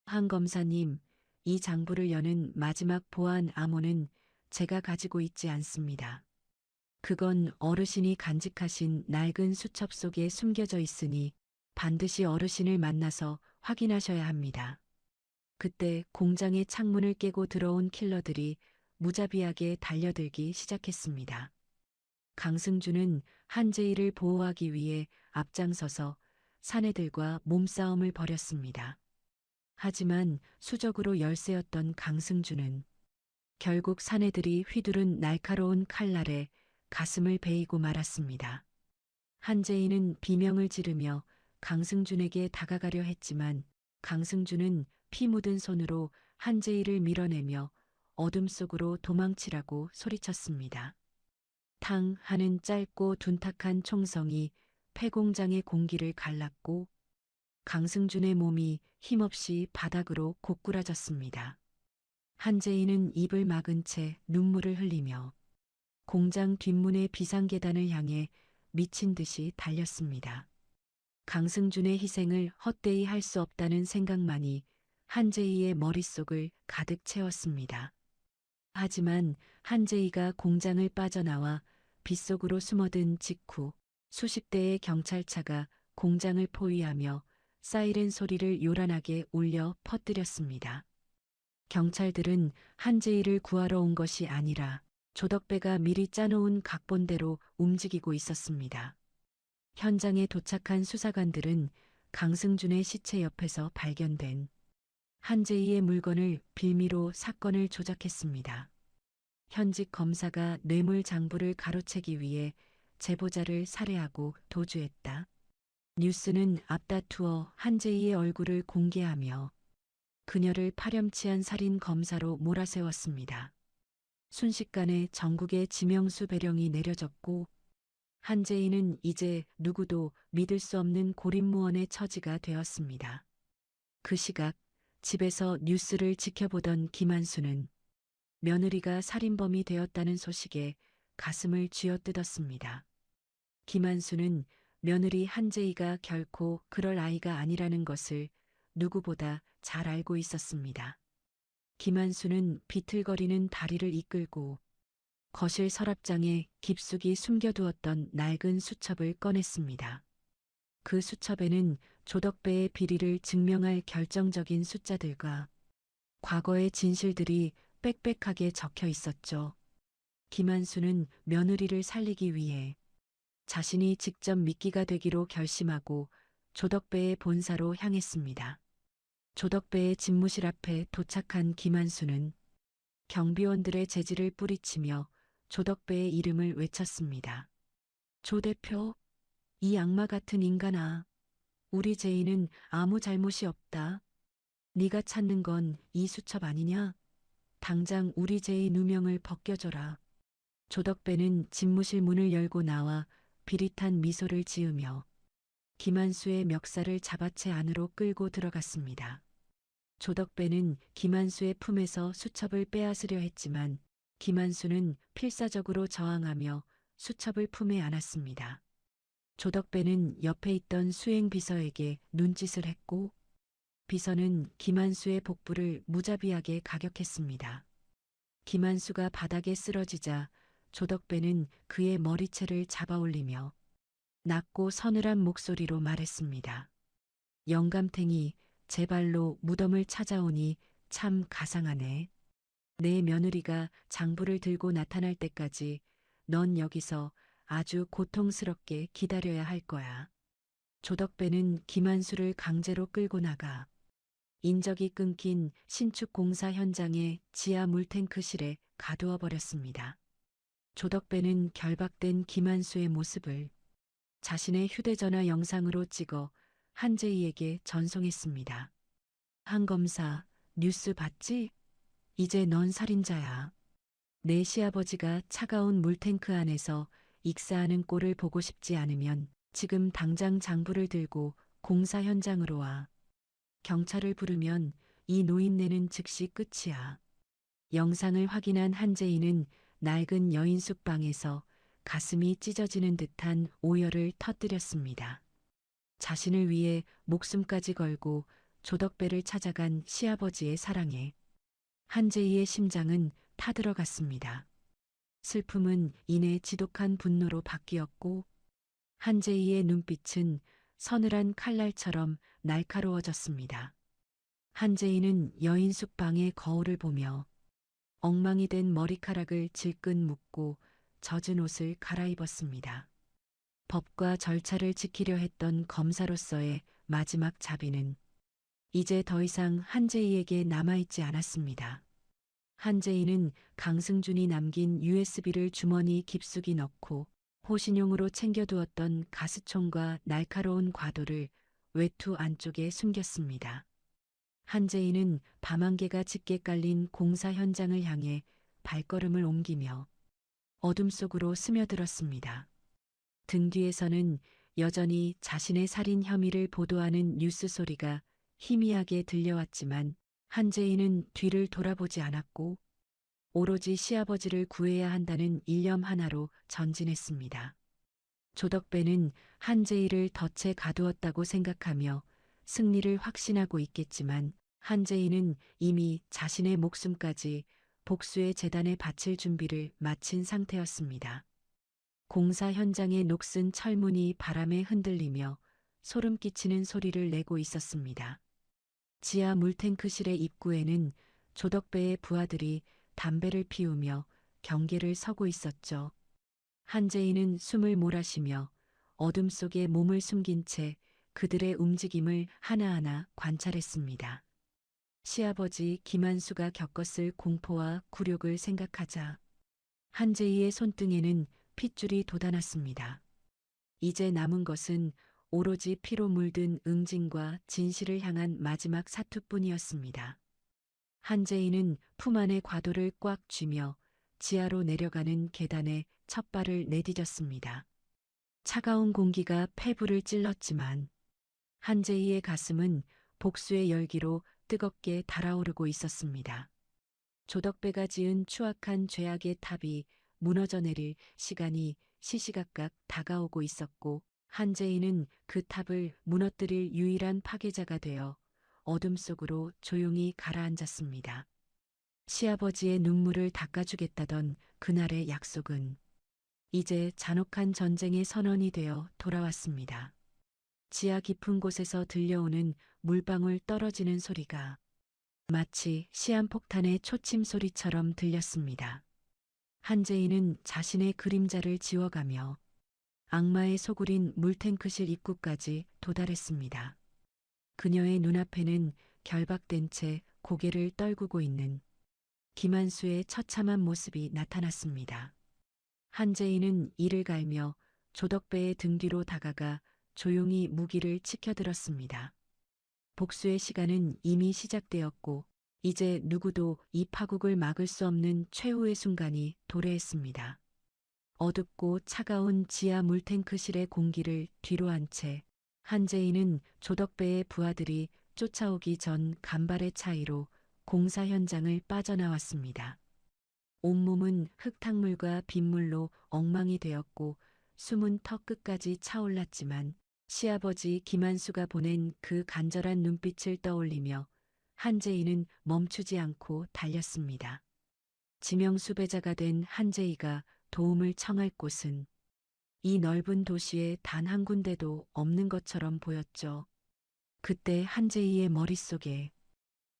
한 검사님, 이 장부를 여는 마지막 보안 암호는 제가 가지고 있지 않습니다. 그건 어르신이 간직하신 낡은 수첩 속에 숨겨져 있으니 반드시 어르신을 만나서 확인하셔야 합니다. 그때 공장의 창문을 깨고 들어온 킬러들이 무자비하게 달려들기 시작했습니다. 강승준은 한재희를 보호하기 위해 앞장서서 사내들과 몸싸움을 벌였습니다. 하지만 수적으로 열세였던 강승준은 결국 사내들이 휘두른 날카로운 칼날에 가슴을 베이고 말았습니다. 한재희는 비명을 지르며 강승준에게 다가가려 했지만 강승준은 피 묻은 손으로 한재희를 밀어내며 어둠 속으로 도망치라고 소리쳤습니다. 탕 하는 짧고 둔탁한 총성이 폐공장의 공기를 갈랐고 강승준의 몸이 힘없이 바닥으로 고꾸라졌습니다. 한재희는 입을 막은 채 눈물을 흘리며 공장 뒷문의 비상계단을 향해 미친 듯이 달렸습니다. 강승준의 희생을 헛되이 할 수 없다는 생각만이 한재희의 머릿속을 가득 채웠습니다. 하지만 한재희가 공장을 빠져나와 빗속으로 숨어든 직후 수십 대의 경찰차가 공장을 포위하며 사이렌 소리를 요란하게 울려 퍼뜨렸습니다. 경찰들은 한재희를 구하러 온 것이 아니라 조덕배가 미리 짜놓은 각본대로 움직이고 있었습니다. 현장에 도착한 수사관들은 강승준의 시체 옆에서 발견된 한재희의 물건을 빌미로 사건을 조작했습니다. 현직 검사가 뇌물 장부를 가로채기 위해 제보자를 살해하고 도주했다. 뉴스는 앞다투어 한재희의 얼굴을 공개하며 그녀를 파렴치한 살인 검사로 몰아세웠습니다. 순식간에 전국에 지명수 배령이 내려졌고 한재희는 이제 누구도 믿을 수 없는 고립무원의 처지가 되었습니다. 그 시각 집에서 뉴스를 지켜보던 김한수는 며느리가 살인범이 되었다는 소식에 가슴을 쥐어뜯었습니다. 김한수는 며느리 한재희가 결코 그럴 아이가 아니라는 것을 누구보다 잘 알고 있었습니다. 김한수는 비틀거리는 다리를 이끌고 거실 서랍장에 깊숙이 숨겨두었던 낡은 수첩을 꺼냈습니다. 그 수첩에는 조덕배의 비리를 증명할 결정적인 숫자들과 과거의 진실들이 빽빽하게 적혀 있었죠. 김한수는 며느리를 살리기 위해 자신이 직접 미끼가 되기로 결심하고 조덕배의 본사로 향했습니다. 조덕배의 집무실 앞에 도착한 김한수는 경비원들의 재질을 뿌리치며 조덕배의 이름을 외쳤습니다. 조 대표, 이 악마 같은 인간아, 우리 제이는 아무 잘못이 없다. 네가 찾는 건 이 수첩 아니냐? 당장 우리 제이 누명을 벗겨줘라. 조덕배는 집무실 문을 열고 나와 비릿한 미소를 지으며 김한수의 멱살을 잡아채 안으로 끌고 들어갔습니다. 조덕배는 김한수의 품에서 수첩을 빼앗으려 했지만 김한수는 필사적으로 저항하며 수첩을 품에 안았습니다. 조덕배는 옆에 있던 수행비서에게 눈짓을 했고 비서는 김한수의 복부를 무자비하게 가격했습니다. 김한수가 바닥에 쓰러지자 조덕배는 그의 머리채를 잡아올리며 낮고 서늘한 목소리로 말했습니다. 영감탱이, 제 발로 무덤을 찾아오니 참 가상하네. 내 며느리가 장부를 들고 나타날 때까지 넌 여기서 아주 고통스럽게 기다려야 할 거야. 조덕배는 김한수를 강제로 끌고 나가 인적이 끊긴 신축 공사 현장의 지하 물탱크실에 가두어 버렸습니다. 조덕배는 결박된 김한수의 모습을 자신의 휴대전화 영상으로 찍어 한재희에게 전송했습니다. 한 검사, 뉴스 봤지? 이제 넌 살인자야. 내 시아버지가 차가운 물탱크 안에서 익사하는 꼴을 보고 싶지 않으면 지금 당장 장부를 들고 공사 현장으로 와. 경찰을 부르면 이 노인네는 즉시 끝이야. 영상을 확인한 한재인은 낡은 여인숙 방에서 가슴이 찢어지는 듯한 오열을 터뜨렸습니다. 자신을 위해 목숨까지 걸고 조덕배를 찾아간 시아버지의 사랑에 한재희의 심장은 타들어갔습니다. 슬픔은 이내 지독한 분노로 바뀌었고 한재희의 눈빛은 서늘한 칼날처럼 날카로워졌습니다. 한재희는 여인숙 방의 거울을 보며 엉망이 된 머리카락을 질끈 묶고 젖은 옷을 갈아입었습니다. 법과 절차를 지키려 했던 검사로서의 마지막 자비는 이제 더 이상 한재희에게 남아있지 않았습니다. 한재희는 강승준이 남긴 USB를 주머니 깊숙이 넣고 호신용으로 챙겨두었던 가스총과 날카로운 과도를 외투 안쪽에 숨겼습니다. 한재희는 밤안개가 짙게 깔린 공사 현장을 향해 발걸음을 옮기며 어둠 속으로 스며들었습니다. 등 뒤에서는 여전히 자신의 살인 혐의를 보도하는 뉴스 소리가 희미하게 들려왔지만 한재희는 뒤를 돌아보지 않았고 오로지 시아버지를 구해야 한다는 일념 하나로 전진했습니다. 조덕배는 한재희를 덫에 가두었다고 생각하며 승리를 확신하고 있겠지만 한재희는 이미 자신의 목숨까지 복수의 재단에 바칠 준비를 마친 상태였습니다. 공사 현장의 녹슨 철문이 바람에 흔들리며 소름 끼치는 소리를 내고 있었습니다. 지하 물탱크실의 입구에는 조덕배의 부하들이 담배를 피우며 경계를 서고 있었죠. 한재희는 숨을 몰아쉬며 어둠 속에 몸을 숨긴 채 그들의 움직임을 하나하나 관찰했습니다. 시아버지 김한수가 겪었을 공포와 굴욕을 생각하자 한재희의 손등에는 핏줄이 돋아났습니다. 이제 남은 것은 오로지 피로 물든 응징과 진실을 향한 마지막 사투뿐이었습니다. 한재희는 품 안의 과도를 꽉 쥐며 지하로 내려가는 계단에 첫 발을 내디뎠습니다. 차가운 공기가 폐부를 찔렀지만 한재희의 가슴은 복수의 열기로 뜨겁게 달아오르고 있었습니다. 조덕배가 지은 추악한 죄악의 탑이 무너져 내릴 시간이 시시각각 다가오고 있었고 한재희는 그 탑을 무너뜨릴 유일한 파괴자가 되어 어둠 속으로 조용히 가라앉았습니다. 시아버지의 눈물을 닦아주겠다던 그날의 약속은 이제 잔혹한 전쟁의 선언이 되어 돌아왔습니다. 지하 깊은 곳에서 들려오는 물방울 떨어지는 소리가 마치 시한폭탄의 초침 소리처럼 들렸습니다. 한재희는 자신의 그림자를 지워가며 악마의 소굴인 물탱크실 입구까지 도달했습니다. 그녀의 눈앞에는 결박된 채 고개를 떨구고 있는 김한수의 처참한 모습이 나타났습니다. 한재희는 이를 갈며 조덕배의 등 뒤로 다가가 조용히 무기를 치켜들었습니다. 복수의 시간은 이미 시작되었고 이제 누구도 이 파국을 막을 수 없는 최후의 순간이 도래했습니다. 어둡고 차가운 지하 물탱크실의 공기를 뒤로 한 채 한재희는 조덕배의 부하들이 쫓아오기 전 간발의 차이로 공사 현장을 빠져나왔습니다. 온몸은 흙탕물과 빗물로 엉망이 되었고 숨은 턱 끝까지 차올랐지만 시아버지 김한수가 보낸 그 간절한 눈빛을 떠올리며 한재희는 멈추지 않고 달렸습니다. 지명수배자가 된 한재희가 도움을 청할 곳은 이 넓은 도시에 단 한 군데도 없는 것처럼 보였죠. 그때 한재희의 머릿속에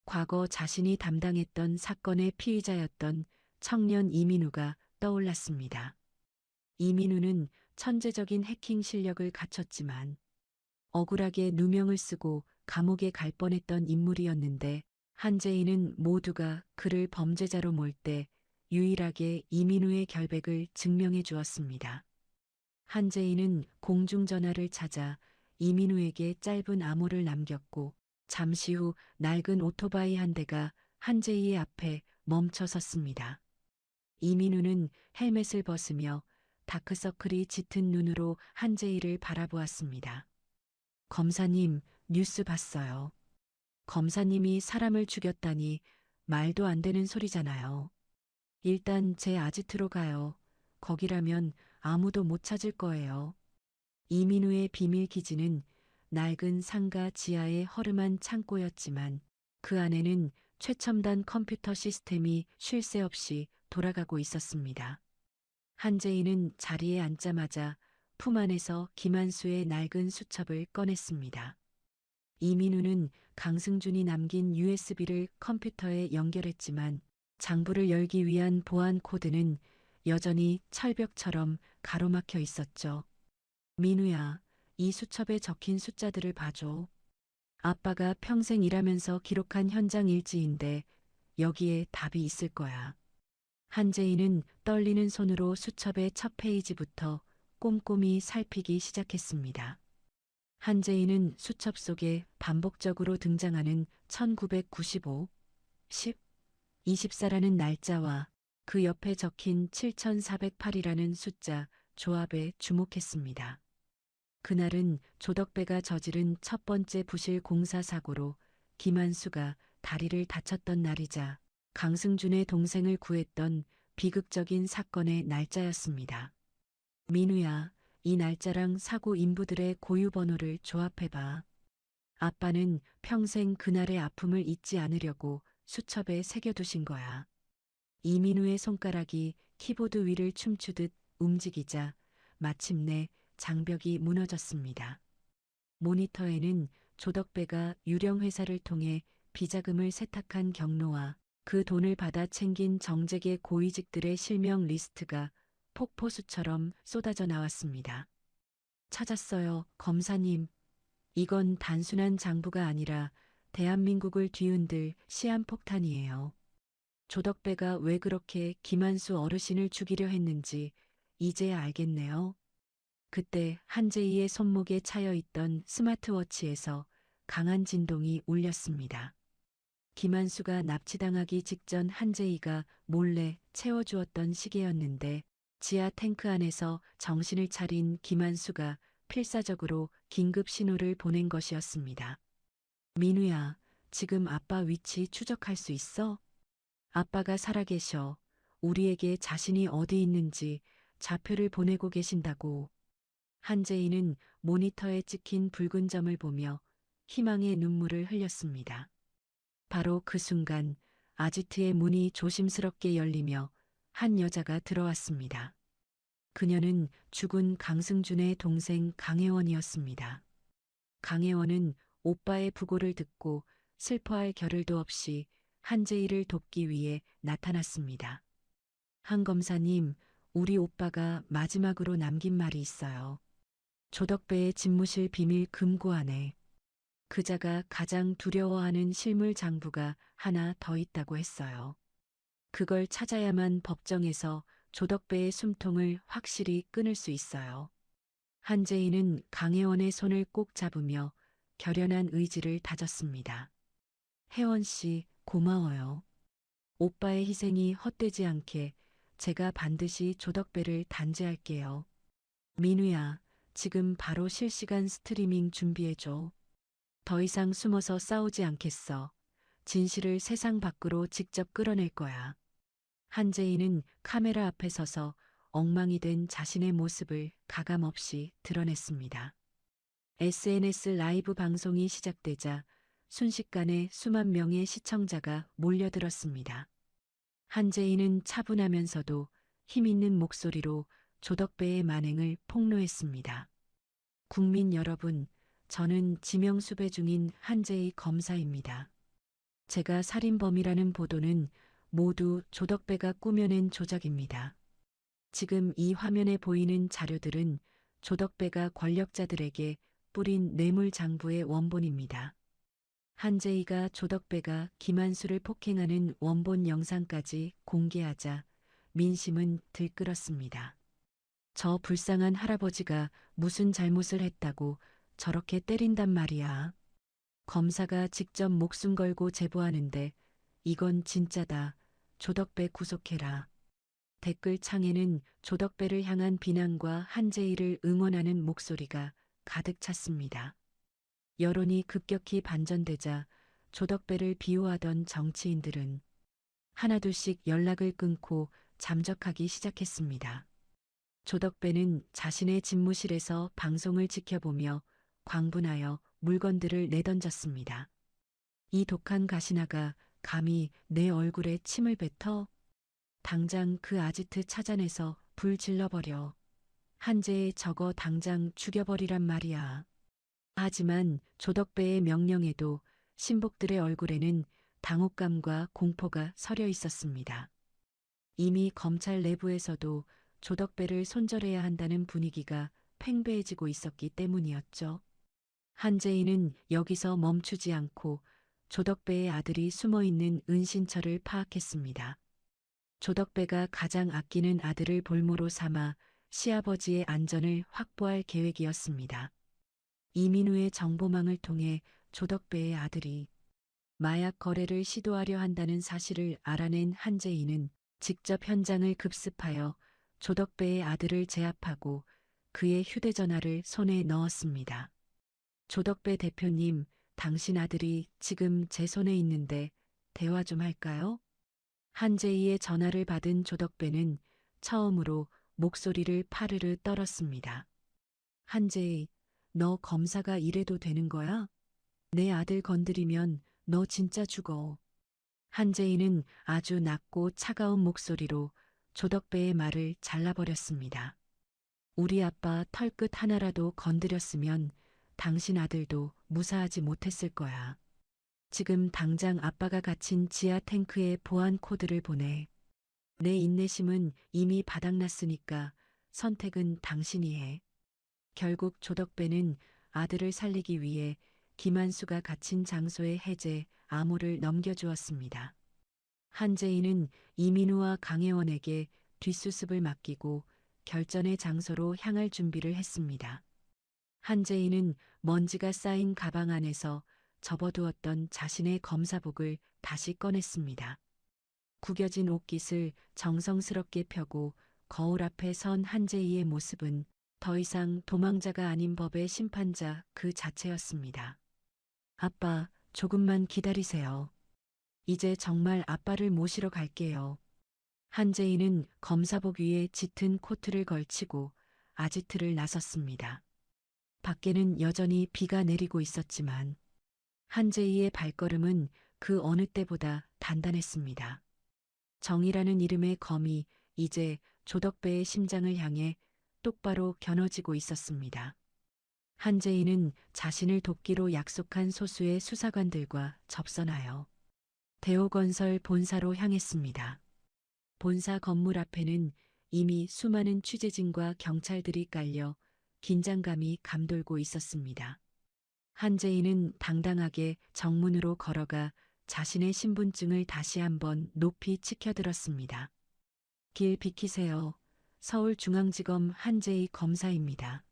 과거 자신이 담당했던 사건의 피의자였던 청년 이민우가 떠올랐습니다. 이민우는 천재적인 해킹 실력을 갖췄지만 억울하게 누명을 쓰고 감옥에 갈 뻔했던 인물이었는데 한재희는 모두가 그를 범죄자로 몰 때 유일하게 이민우의 결백을 증명해 주었습니다. 한재희는 공중전화를 찾아 이민우에게 짧은 암호를 남겼고 잠시 후 낡은 오토바이 한 대가 한재희의 앞에 멈춰 섰습니다. 이민우는 헬멧을 벗으며 다크서클이 짙은 눈으로 한재희를 바라보았습니다. 검사님, 뉴스 봤어요. 검사님이 사람을 죽였다니 말도 안 되는 소리잖아요. 일단 제 아지트로 가요. 거기라면 아무도 못 찾을 거예요. 이민우의 비밀 기지는 낡은 상가 지하의 허름한 창고였지만 그 안에는 최첨단 컴퓨터 시스템이 쉴 새 없이 돌아가고 있었습니다. 한재희는 자리에 앉자마자 품 안에서 김한수의 낡은 수첩을 꺼냈습니다. 이민우는 강승준이 남긴 USB를 컴퓨터에 연결했지만 장부를 열기 위한 보안 코드는 여전히 철벽처럼 가로막혀 있었죠. 민우야, 이 수첩에 적힌 숫자들을 봐줘. 아빠가 평생 일하면서 기록한 현장 일지인데 여기에 답이 있을 거야. 한재희는 떨리는 손으로 수첩의 첫 페이지부터 꼼꼼히 살피기 시작했습니다. 한재희는 수첩 속에 반복적으로 등장하는 1995, 10, 24라는 날짜와 그 옆에 적힌 7408이라는 숫자 조합에 주목했습니다. 그날은 조덕배가 저지른 첫 번째 부실 공사 사고로 김한수가 다리를 다쳤던 날이자 강승준의 동생을 구했던 비극적인 사건의 날짜였습니다. 민우야, 이 날짜랑 사고 인부들의 고유 번호를 조합해봐. 아빠는 평생 그날의 아픔을 잊지 않으려고 수첩에 새겨두신 거야. 이민우의 손가락이 키보드 위를 춤추듯 움직이자 마침내 장벽이 무너졌습니다. 모니터에는 조덕배가 유령 회사를 통해 비자금을 세탁한 경로와 그 돈을 받아 챙긴 정재계 고위직들의 실명 리스트가 폭포수처럼 쏟아져 나왔습니다. 찾았어요, 검사님. 이건 단순한 장부가 아니라 대한민국을 뒤흔들 시한폭탄이에요. 조덕배가 왜 그렇게 김한수 어르신을 죽이려 했는지 이제야 알겠네요. 그때 한재희의 손목에 차여 있던 스마트워치에서 강한 진동이 울렸습니다. 김한수가 납치당하기 직전 한재희가 몰래 채워주었던 시계였는데 지하 탱크 안에서 정신을 차린 김한수가 필사적으로 긴급 신호를 보낸 것이었습니다. 민우야, 지금 아빠 위치 추적할 수 있어? 아빠가 살아계셔. 우리에게 자신이 어디 있는지 좌표를 보내고 계신다고. 한재희는 모니터에 찍힌 붉은 점을 보며 희망의 눈물을 흘렸습니다. 바로 그 순간 아지트의 문이 조심스럽게 열리며 한 여자가 들어왔습니다. 그녀는 죽은 강승준의 동생 강혜원이었습니다. 강혜원은 오빠의 부고를 듣고 슬퍼할 겨를도 없이 한재희를 돕기 위해 나타났습니다. 한 검사님, 우리 오빠가 마지막으로 남긴 말이 있어요. 조덕배의 집무실 비밀 금고 안에 그자가 가장 두려워하는 실물 장부가 하나 더 있다고 했어요. 그걸 찾아야만 법정에서 조덕배의 숨통을 확실히 끊을 수 있어요. 한재희는 강혜원의 손을 꼭 잡으며 결연한 의지를 다졌습니다. 혜원 씨, 고마워요. 오빠의 희생이 헛되지 않게 제가 반드시 조덕배를 단죄할게요. 민우야, 지금 바로 실시간 스트리밍 준비해줘. 더 이상 숨어서 싸우지 않겠어. 진실을 세상 밖으로 직접 끌어낼 거야. 한재희는 카메라 앞에 서서 엉망이 된 자신의 모습을 가감없이 드러냈습니다. SNS 라이브 방송이 시작되자 순식간에 수만 명의 시청자가 몰려들었습니다. 한재희는 차분하면서도 힘있는 목소리로 조덕배의 만행을 폭로했습니다. 국민 여러분, 저는 지명수배 중인 한재희 검사입니다. 제가 살인범이라는 보도는 모두 조덕배가 꾸며낸 조작입니다. 지금 이 화면에 보이는 자료들은 조덕배가 권력자들에게 뿌린 뇌물장부의 원본입니다. 한재희가 조덕배가 김한수를 폭행하는 원본 영상까지 공개하자 민심은 들끓었습니다. 저 불쌍한 할아버지가 무슨 잘못을 했다고 저렇게 때린단 말이야. 검사가 직접 목숨 걸고 제보하는데 이건 진짜다. 조덕배 구속해라. 댓글창에는 조덕배를 향한 비난과 한재희를 응원하는 목소리가 가득 찼습니다. 여론이 급격히 반전되자 조덕배를 비호하던 정치인들은 하나둘씩 연락을 끊고 잠적하기 시작했습니다. 조덕배는 자신의 집무실에서 방송을 지켜보며 광분하여 물건들을 내던졌습니다. 이 독한 가시나가 감히 내 얼굴에 침을 뱉어? 당장 그 아지트 찾아내서 불 질러버려. 한재에 저거 당장 죽여버리란 말이야. 하지만 조덕배의 명령에도 신복들의 얼굴에는 당혹감과 공포가 서려 있었습니다. 이미 검찰 내부에서도 조덕배를 손절해야 한다는 분위기가 팽배해지고 있었기 때문이었죠. 한재인은 여기서 멈추지 않고 조덕배의 아들이 숨어있는 은신처를 파악했습니다. 조덕배가 가장 아끼는 아들을 볼모로 삼아 시아버지의 안전을 확보할 계획이었습니다. 이민우의 정보망을 통해 조덕배의 아들이 마약 거래를 시도하려 한다는 사실을 알아낸 한재인은 직접 현장을 급습하여 조덕배의 아들을 제압하고 그의 휴대전화를 손에 넣었습니다. 조덕배 대표님, 당신 아들이 지금 제 손에 있는데 대화 좀 할까요? 한재희의 전화를 받은 조덕배는 처음으로 목소리를 파르르 떨었습니다. 한재희, 너 검사가 이래도 되는 거야? 내 아들 건드리면 너 진짜 죽어. 한재희는 아주 낮고 차가운 목소리로 조덕배의 말을 잘라버렸습니다. 우리 아빠 털끝 하나라도 건드렸으면 당신 아들도 무사하지 못했을 거야. 지금 당장 아빠가 갇힌 지하 탱크에 보안 코드를 보내. 내 인내심은 이미 바닥났으니까 선택은 당신이 해. 결국 조덕배는 아들을 살리기 위해 김한수가 갇힌 장소의 해제 암호를 넘겨주었습니다. 한재인은 이민우와 강혜원에게 뒷수습을 맡기고 결전의 장소로 향할 준비를 했습니다. 한재인은 먼지가 쌓인 가방 안에서 접어두었던 자신의 검사복을 다시 꺼냈습니다. 구겨진 옷깃을 정성스럽게 펴고 거울 앞에 선 한재희의 모습은 더 이상 도망자가 아닌 법의 심판자 그 자체였습니다. 아빠, 조금만 기다리세요. 이제 정말 아빠를 모시러 갈게요. 한재희는 검사복 위에 짙은 코트를 걸치고 아지트를 나섰습니다. 밖에는 여전히 비가 내리고 있었지만 한재희의 발걸음은 그 어느 때보다 단단했습니다. 정이라는 이름의 검이 이제 조덕배의 심장을 향해 똑바로 겨눠지고 있었습니다. 한재희는 자신을 돕기로 약속한 소수의 수사관들과 접선하여 대호건설 본사로 향했습니다. 본사 건물 앞에는 이미 수많은 취재진과 경찰들이 깔려 긴장감이 감돌고 있었습니다. 한재희는 당당하게 정문으로 걸어가 자신의 신분증을 다시 한번 높이 치켜들었습니다. 길 비키세요. 서울중앙지검 한재희 검사입니다.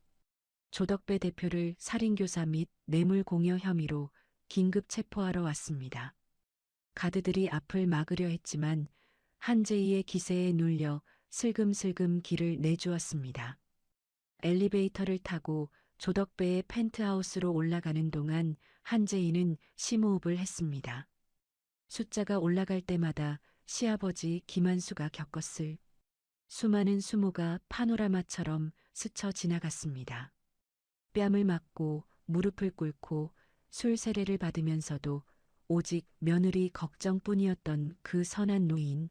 조덕배 대표를 살인교사 및 뇌물공여 혐의로 긴급 체포하러 왔습니다. 가드들이 앞을 막으려 했지만 한재희의 기세에 눌려 슬금슬금 길을 내주었습니다. 엘리베이터를 타고 조덕배의 펜트하우스로 올라가는 동안 한재희는 심호흡을 했습니다. 숫자가 올라갈 때마다 시아버지 김한수가 겪었을 수많은 수모가 파노라마처럼 스쳐 지나갔습니다. 뺨을 맞고 무릎을 꿇고 술 세례를 받으면서도 오직 며느리 걱정뿐이었던 그 선한 노인.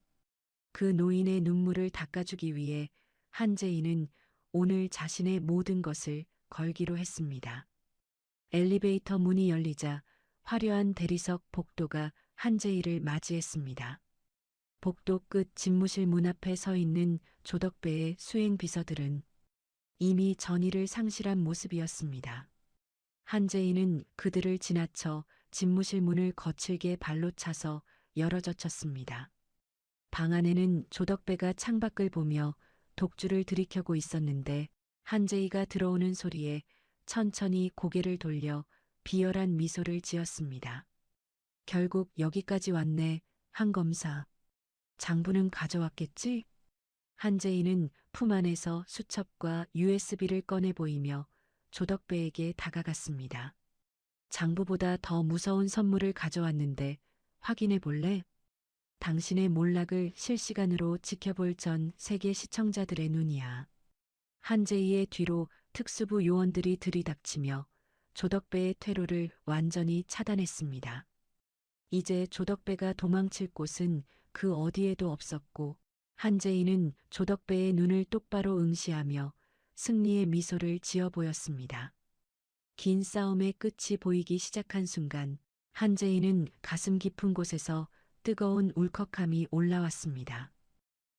그 노인의 눈물을 닦아주기 위해 한재희는 오늘 자신의 모든 것을 걸기로 했습니다. 엘리베이터 문이 열리자 화려한 대리석 복도가 한재희를 맞이했습니다. 복도 끝 집무실 문 앞에 서 있는 조덕배의 수행 비서들은 이미 전의를 상실한 모습이었습니다. 한재희는 그들을 지나쳐 집무실 문을 거칠게 발로 차서 열어젖혔습니다. 방 안에는 조덕배가 창밖을 보며 독주를 들이켜고 있었는데 한재희가 들어오는 소리에 천천히 고개를 돌려 비열한 미소를 지었습니다. 결국 여기까지 왔네, 한 검사. 장부는 가져왔겠지? 한재인은 품 안에서 수첩과 USB를 꺼내 보이며 조덕배에게 다가갔습니다. 장부보다 더 무서운 선물을 가져왔는데 확인해 볼래? 당신의 몰락을 실시간으로 지켜볼 전 세계 시청자들의 눈이야. 한재희의 뒤로 특수부 요원들이 들이닥치며 조덕배의 퇴로를 완전히 차단했습니다. 이제 조덕배가 도망칠 곳은 그 어디에도 없었고 한재희는 조덕배의 눈을 똑바로 응시하며 승리의 미소를 지어 보였습니다. 긴 싸움의 끝이 보이기 시작한 순간 한재희는 가슴 깊은 곳에서 뜨거운 울컥함이 올라왔습니다.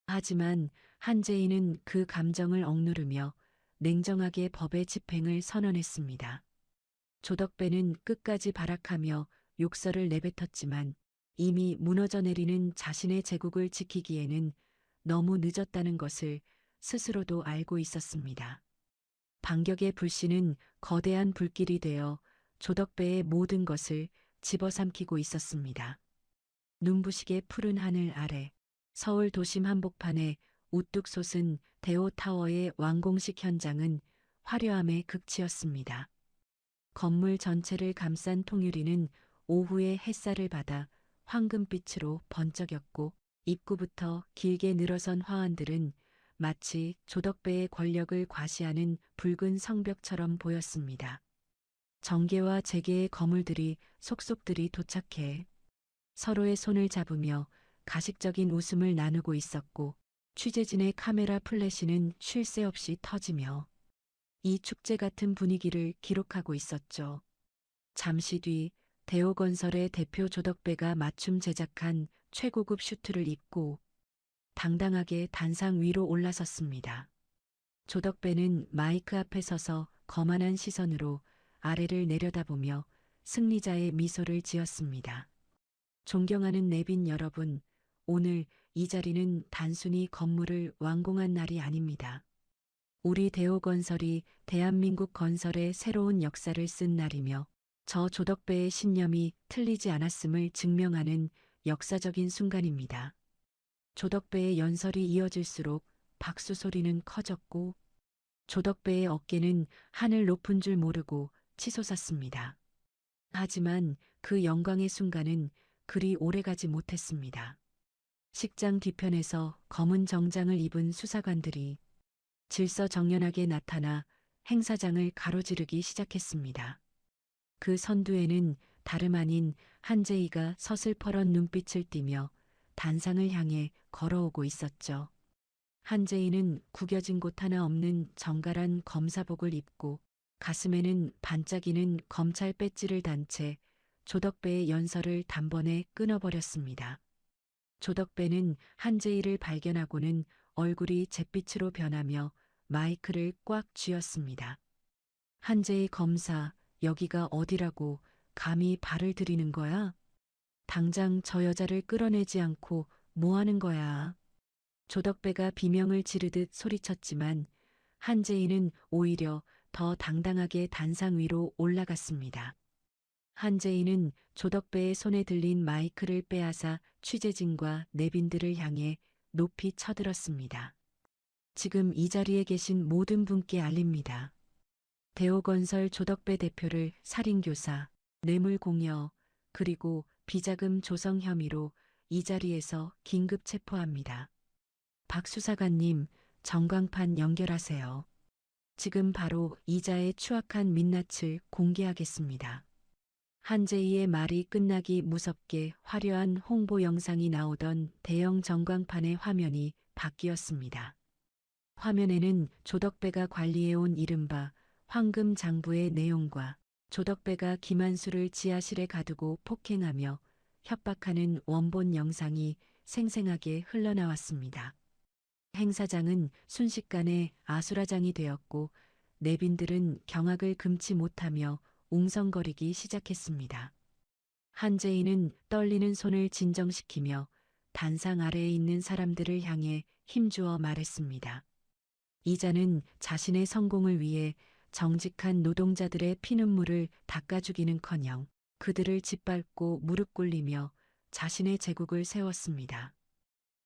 하지만 한재희는 그 감정을 억누르며 냉정하게 법의 집행을 선언했습니다. 조덕배는 끝까지 발악하며 욕설을 내뱉었지만 이미 무너져 내리는 자신의 제국을 지키기에는 너무 늦었다는 것을 스스로도 알고 있었습니다. 반격의 불씨는 거대한 불길이 되어 조덕배의 모든 것을 집어삼키고 있었습니다. 눈부시게 푸른 하늘 아래 서울 도심 한복판에 우뚝 솟은 대오타워의 완공식 현장은 화려함의 극치였습니다. 건물 전체를 감싼 통유리는 오후의 햇살을 받아 황금빛으로 번쩍였고 입구부터 길게 늘어선 화환들은 마치 조덕배의 권력을 과시하는 붉은 성벽처럼 보였습니다. 정계와 재계의 거물들이 속속들이 도착해 서로의 손을 잡으며 가식적인 웃음을 나누고 있었고 취재진의 카메라 플래시는 쉴 새 없이 터지며 이 축제 같은 분위기를 기록하고 있었죠. 잠시 뒤 대호건설의 대표 조덕배가 맞춤 제작한 최고급 슈트를 입고 당당하게 단상 위로 올라섰습니다. 조덕배는 마이크 앞에 서서 거만한 시선으로 아래를 내려다보며 승리자의 미소를 지었습니다. 존경하는 내빈 여러분, 오늘 이 자리는 단순히 건물을 완공한 날이 아닙니다. 우리 대호건설이 대한민국 건설의 새로운 역사를 쓴 날이며 저 조덕배의 신념이 틀리지 않았음을 증명하는 역사적인 순간입니다. 조덕배의 연설이 이어질수록 박수 소리는 커졌고 조덕배의 어깨는 하늘 높은 줄 모르고 치솟았습니다. 하지만 그 영광의 순간은 그리 오래가지 못했습니다. 식장 뒤편에서 검은 정장을 입은 수사관들이 질서정연하게 나타나 행사장을 가로지르기 시작했습니다. 그 선두에는 다름 아닌 한재희가 서슬퍼런 눈빛을 띠며 단상을 향해 걸어오고 있었죠. 한재희는 구겨진 곳 하나 없는 정갈한 검사복을 입고 가슴에는 반짝이는 검찰 배지를 단 채 조덕배의 연설을 단번에 끊어버렸습니다. 조덕배는 한재희를 발견하고는 얼굴이 잿빛으로 변하며 마이크를 꽉 쥐었습니다. 한재희 검사, 여기가 어디라고 감히 발을 들이는 거야? 당장 저 여자를 끌어내지 않고 뭐 하는 거야? 조덕배가 비명을 지르듯 소리쳤지만 한재희는 오히려 더 당당하게 단상 위로 올라갔습니다. 한재희는 조덕배의 손에 들린 마이크를 빼앗아 취재진과 내빈들을 향해 높이 쳐들었습니다. 지금 이 자리에 계신 모든 분께 알립니다. 대호건설 조덕배 대표를 살인교사, 뇌물공여, 그리고 비자금 조성 혐의로 이 자리에서 긴급 체포합니다. 박 수사관님, 전광판 연결하세요. 지금 바로 이자의 추악한 민낯을 공개하겠습니다. 한재희의 말이 끝나기 무섭게 화려한 홍보 영상이 나오던 대형 전광판의 화면이 바뀌었습니다. 화면에는 조덕배가 관리해온 이른바 황금 장부의 내용과 조덕배가 김한수를 지하실에 가두고 폭행하며 협박하는 원본 영상이 생생하게 흘러나왔습니다. 행사장은 순식간에 아수라장이 되었고 내빈들은 경악을 금치 못하며 웅성거리기 시작했습니다. 한재희는 떨리는 손을 진정시키며 단상 아래에 있는 사람들을 향해 힘주어 말했습니다. 이자는 자신의 성공을 위해 정직한 노동자들의 피눈물을 닦아주기는커녕 그들을 짓밟고 무릎 꿇리며 자신의 제국을 세웠습니다.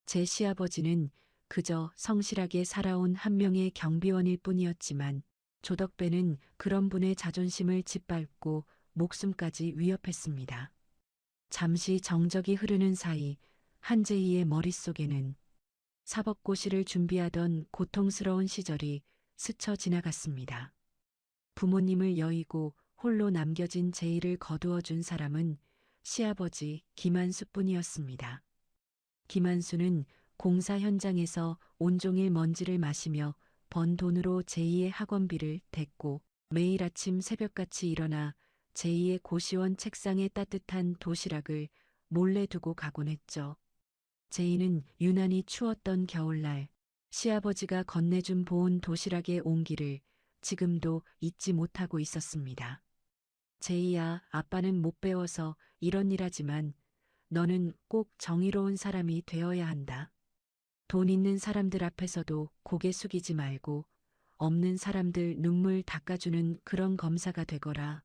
제 시아버지는 그저 성실하게 살아온 한 명의 경비원일 뿐이었지만 조덕배는 그런 분의 자존심을 짓밟고 목숨까지 위협했습니다. 잠시 정적이 흐르는 사이 한재희의 머릿속에는 사법고시를 준비하던 고통스러운 시절이 스쳐 지나갔습니다. 부모님을 여의고 홀로 남겨진 제이를 거두어준 사람은 시아버지 김한수뿐이었습니다. 김한수는 공사 현장에서 온종일 먼지를 마시며 번 돈으로 제이의 학원비를 댔고 매일 아침 새벽같이 일어나 제이의 고시원 책상에 따뜻한 도시락을 몰래 두고 가곤 했죠. 제이는 유난히 추웠던 겨울날 시아버지가 건네준 보온 도시락의 온기를 지금도 잊지 못하고 있었습니다. 제이야, 아빠는 못 배워서 이런 일 하지만 너는 꼭 정의로운 사람이 되어야 한다. 돈 있는 사람들 앞에서도 고개 숙이지 말고 없는 사람들 눈물 닦아주는 그런 검사가 되거라.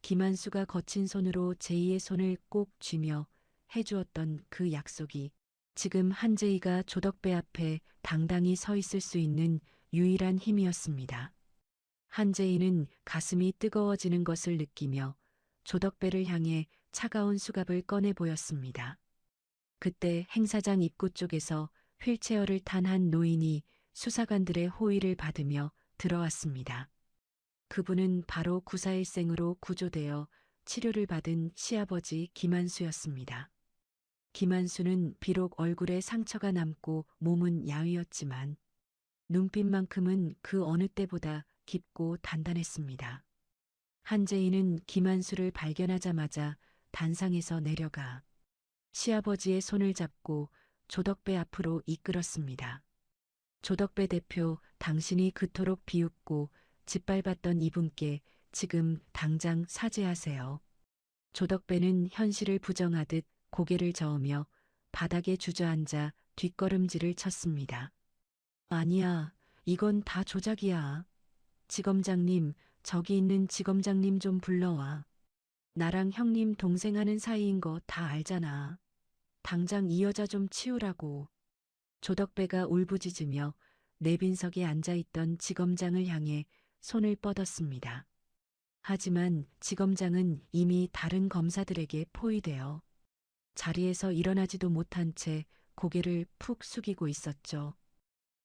김한수가 거친 손으로 제이의 손을 꼭 쥐며 해주었던 그 약속이 지금 한제이가 조덕배 앞에 당당히 서 있을 수 있는 유일한 힘이었습니다. 한제이는 가슴이 뜨거워지는 것을 느끼며 조덕배를 향해 차가운 수갑을 꺼내 보였습니다. 그때 행사장 입구 쪽에서 휠체어를 탄 한 노인이 수사관들의 호의를 받으며 들어왔습니다. 그분은 바로 구사일생으로 구조되어 치료를 받은 시아버지 김한수였습니다. 김한수는 비록 얼굴에 상처가 남고 몸은 야위었지만 눈빛만큼은 그 어느 때보다 깊고 단단했습니다. 한재희는 김한수를 발견하자마자 단상에서 내려가 시아버지의 손을 잡고 조덕배 앞으로 이끌었습니다. 조덕배 대표, 당신이 그토록 비웃고 짓밟았던 이분께 지금 당장 사죄하세요. 조덕배는 현실을 부정하듯 고개를 저으며 바닥에 주저앉아 뒷걸음질을 쳤습니다. 아니야, 이건 다 조작이야. 지검장님, 저기 있는 지검장님 좀 불러와. 나랑 형님 동생하는 사이인 거 다 알잖아. 당장 이 여자 좀 치우라고. 조덕배가 울부짖으며 내빈석에 앉아있던 지검장을 향해 손을 뻗었습니다. 하지만 지검장은 이미 다른 검사들에게 포위되어 자리에서 일어나지도 못한 채 고개를 푹 숙이고 있었죠.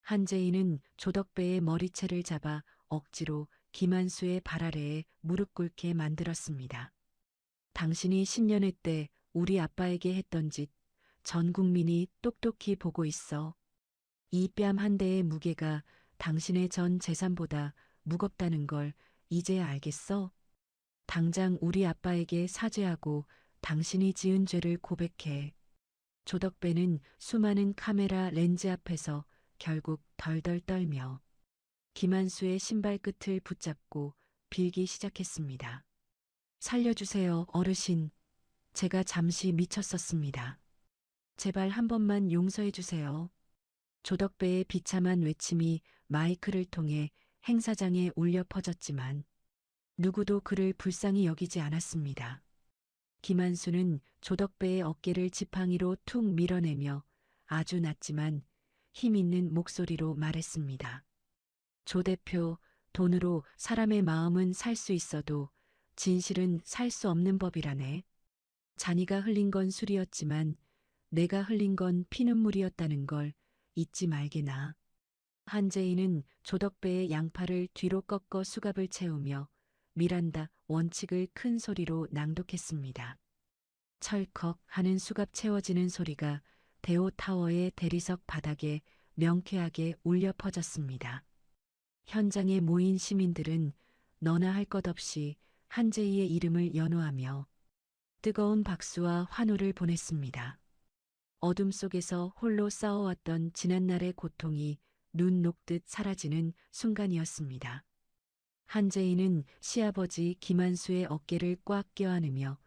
한재희는 조덕배의 머리채를 잡아 억지로 김한수의 발 아래에 무릎 꿇게 만들었습니다. 당신이 10년회 때 우리 아빠에게 했던 짓 전 국민이 똑똑히 보고 있어. 이 뺨 한 대의 무게가 당신의 전 재산보다 무겁다는 걸 이제 알겠어? 당장 우리 아빠에게 사죄하고 당신이 지은 죄를 고백해. 조덕배는 수많은 카메라 렌즈 앞에서 결국 덜덜 떨며 김한수의 신발 끝을 붙잡고 빌기 시작했습니다. 살려주세요, 어르신. 제가 잠시 미쳤었습니다. 제발 한 번만 용서해 주세요. 조덕배의 비참한 외침이 마이크를 통해 행사장에 울려 퍼졌지만 누구도 그를 불쌍히 여기지 않았습니다. 김한수는 조덕배의 어깨를 지팡이로 툭 밀어내며 아주 낮지만 힘 있는 목소리로 말했습니다. 조 대표, 돈으로 사람의 마음은 살 수 있어도 진실은 살 수 없는 법이라네. 자니가 흘린 건 술이었지만 내가 흘린 건 피눈물이었다는 걸 잊지 말게나. 한재희는 조덕배의 양팔을 뒤로 꺾어 수갑을 채우며 미란다 원칙을 큰 소리로 낭독했습니다. 철컥 하는 수갑 채워지는 소리가 대오타워의 대리석 바닥에 명쾌하게 울려 퍼졌습니다. 현장에 모인 시민들은 너나 할 것 없이 한재희의 이름을 연호하며 뜨거운 박수와 환호를 보냈습니다. 어둠 속에서 홀로 싸워왔던 지난날의 고통이 눈 녹듯 사라지는 순간이었습니다. 한재희는 시아버지 김한수의 어깨를 꽉 껴안으며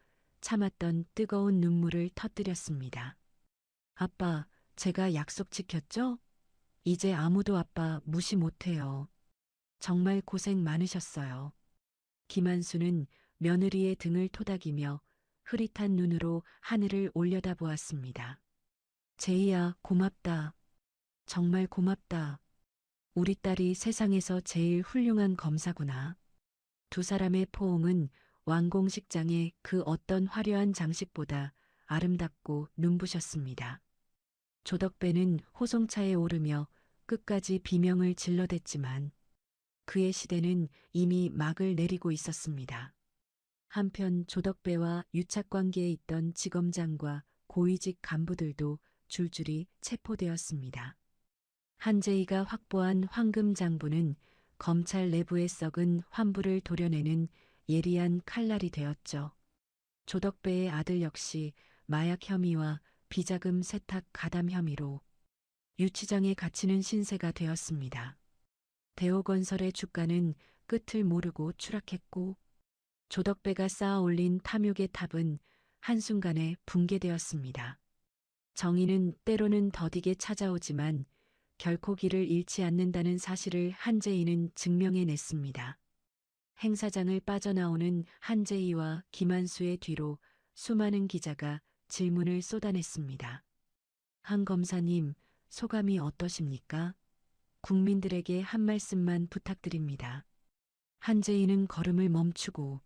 참았던 뜨거운 눈물을 터뜨렸습니다. 아빠, 제가 약속 지켰죠? 이제 아무도 아빠 무시 못해요. 정말 고생 많으셨어요. 김한수는 며느리의 등을 토닥이며 흐릿한 눈으로 하늘을 올려다보았습니다. 제이야, 고맙다. 정말 고맙다. 우리 딸이 세상에서 제일 훌륭한 검사구나. 두 사람의 포옹은 완공식장의 그 어떤 화려한 장식보다 아름답고 눈부셨습니다. 조덕배는 호송차에 오르며 끝까지 비명을 질러댔지만 그의 시대는 이미 막을 내리고 있었습니다. 한편 조덕배와 유착관계에 있던 지검장과 고위직 간부들도 줄줄이 체포되었습니다. 한재희가 확보한 황금 장부는 검찰 내부에 썩은 환부를 도려내는 예리한 칼날이 되었죠. 조덕배의 아들 역시 마약 혐의와 비자금 세탁 가담 혐의로 유치장에 갇히는 신세가 되었습니다. 대호건설의 주가는 끝을 모르고 추락했고 조덕배가 쌓아 올린 탐욕의 탑은 한순간에 붕괴되었습니다. 정의는 때로는 더디게 찾아오지만 결코 길을 잃지 않는다는 사실을 한재희는 증명해냈습니다. 행사장을 빠져나오는 한재희와 김한수의 뒤로 수많은 기자가 질문을 쏟아냈습니다. 한 검사님, 소감이 어떠십니까? 국민들에게 한 말씀만 부탁드립니다. 한재희는 걸음을 멈추고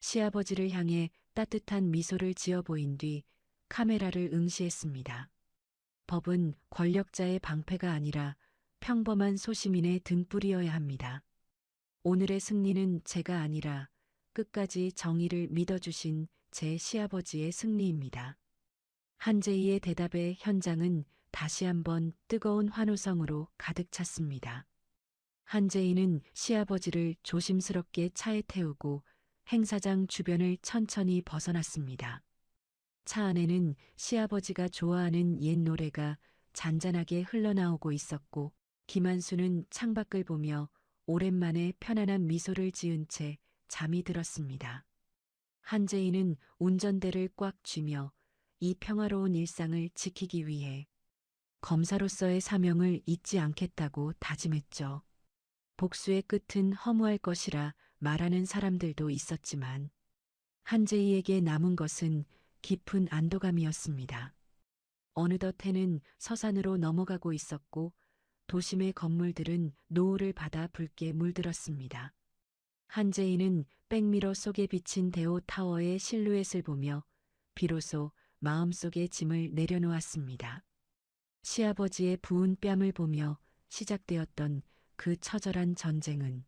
시아버지를 향해 따뜻한 미소를 지어 보인 뒤 카메라를 응시했습니다. 법은 권력자의 방패가 아니라 평범한 소시민의 등불이어야 합니다. 오늘의 승리는 제가 아니라 끝까지 정의를 믿어주신 제 시아버지의 승리입니다. 한재희의 대답에 현장은 다시 한번 뜨거운 환호성으로 가득 찼습니다. 한재희는 시아버지를 조심스럽게 차에 태우고 행사장 주변을 천천히 벗어났습니다. 차 안에는 시아버지가 좋아하는 옛 노래가 잔잔하게 흘러나오고 있었고 김한수는 창밖을 보며 오랜만에 편안한 미소를 지은 채 잠이 들었습니다. 한재희는 운전대를 꽉 쥐며 이 평화로운 일상을 지키기 위해 검사로서의 사명을 잊지 않겠다고 다짐했죠. 복수의 끝은 허무할 것이라 말하는 사람들도 있었지만 한재희에게 남은 것은 깊은 안도감이었습니다. 어느덧 해는 서산으로 넘어가고 있었고 도심의 건물들은 노을을 받아 붉게 물들었습니다. 한재희는 백미러 속에 비친 대호 타워의 실루엣을 보며 비로소 마음속의 짐을 내려놓았습니다. 시아버지의 부은 뺨을 보며 시작되었던 그 처절한 전쟁은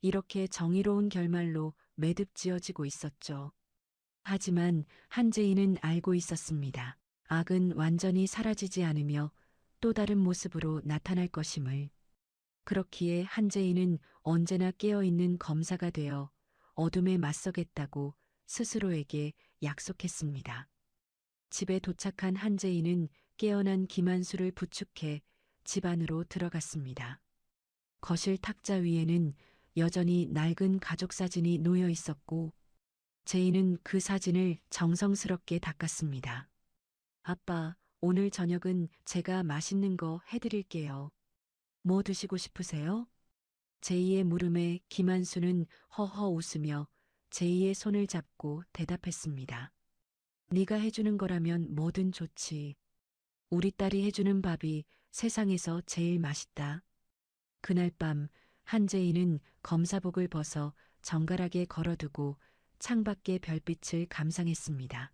이렇게 정의로운 결말로 매듭지어지고 있었죠. 하지만 한재희는 알고 있었습니다. 악은 완전히 사라지지 않으며 또 다른 모습으로 나타날 것임을. 그렇기에 한재희는 언제나 깨어있는 검사가 되어 어둠에 맞서겠다고 스스로에게 약속했습니다. 집에 도착한 한재희는 깨어난 김한수를 부축해 집 안으로 들어갔습니다. 거실 탁자 위에는 여전히 낡은 가족 사진이 놓여 있었고 제이는 그 사진을 정성스럽게 닦았습니다. 아빠, 오늘 저녁은 제가 맛있는 거 해드릴게요. 뭐 드시고 싶으세요? 제이의 물음에 김한수는 허허 웃으며 제이의 손을 잡고 대답했습니다. 네가 해주는 거라면 뭐든 좋지. 우리 딸이 해주는 밥이 세상에서 제일 맛있다. 그날 밤 한재희는 검사복을 벗어 정갈하게 걸어두고 창밖의 별빛을 감상했습니다.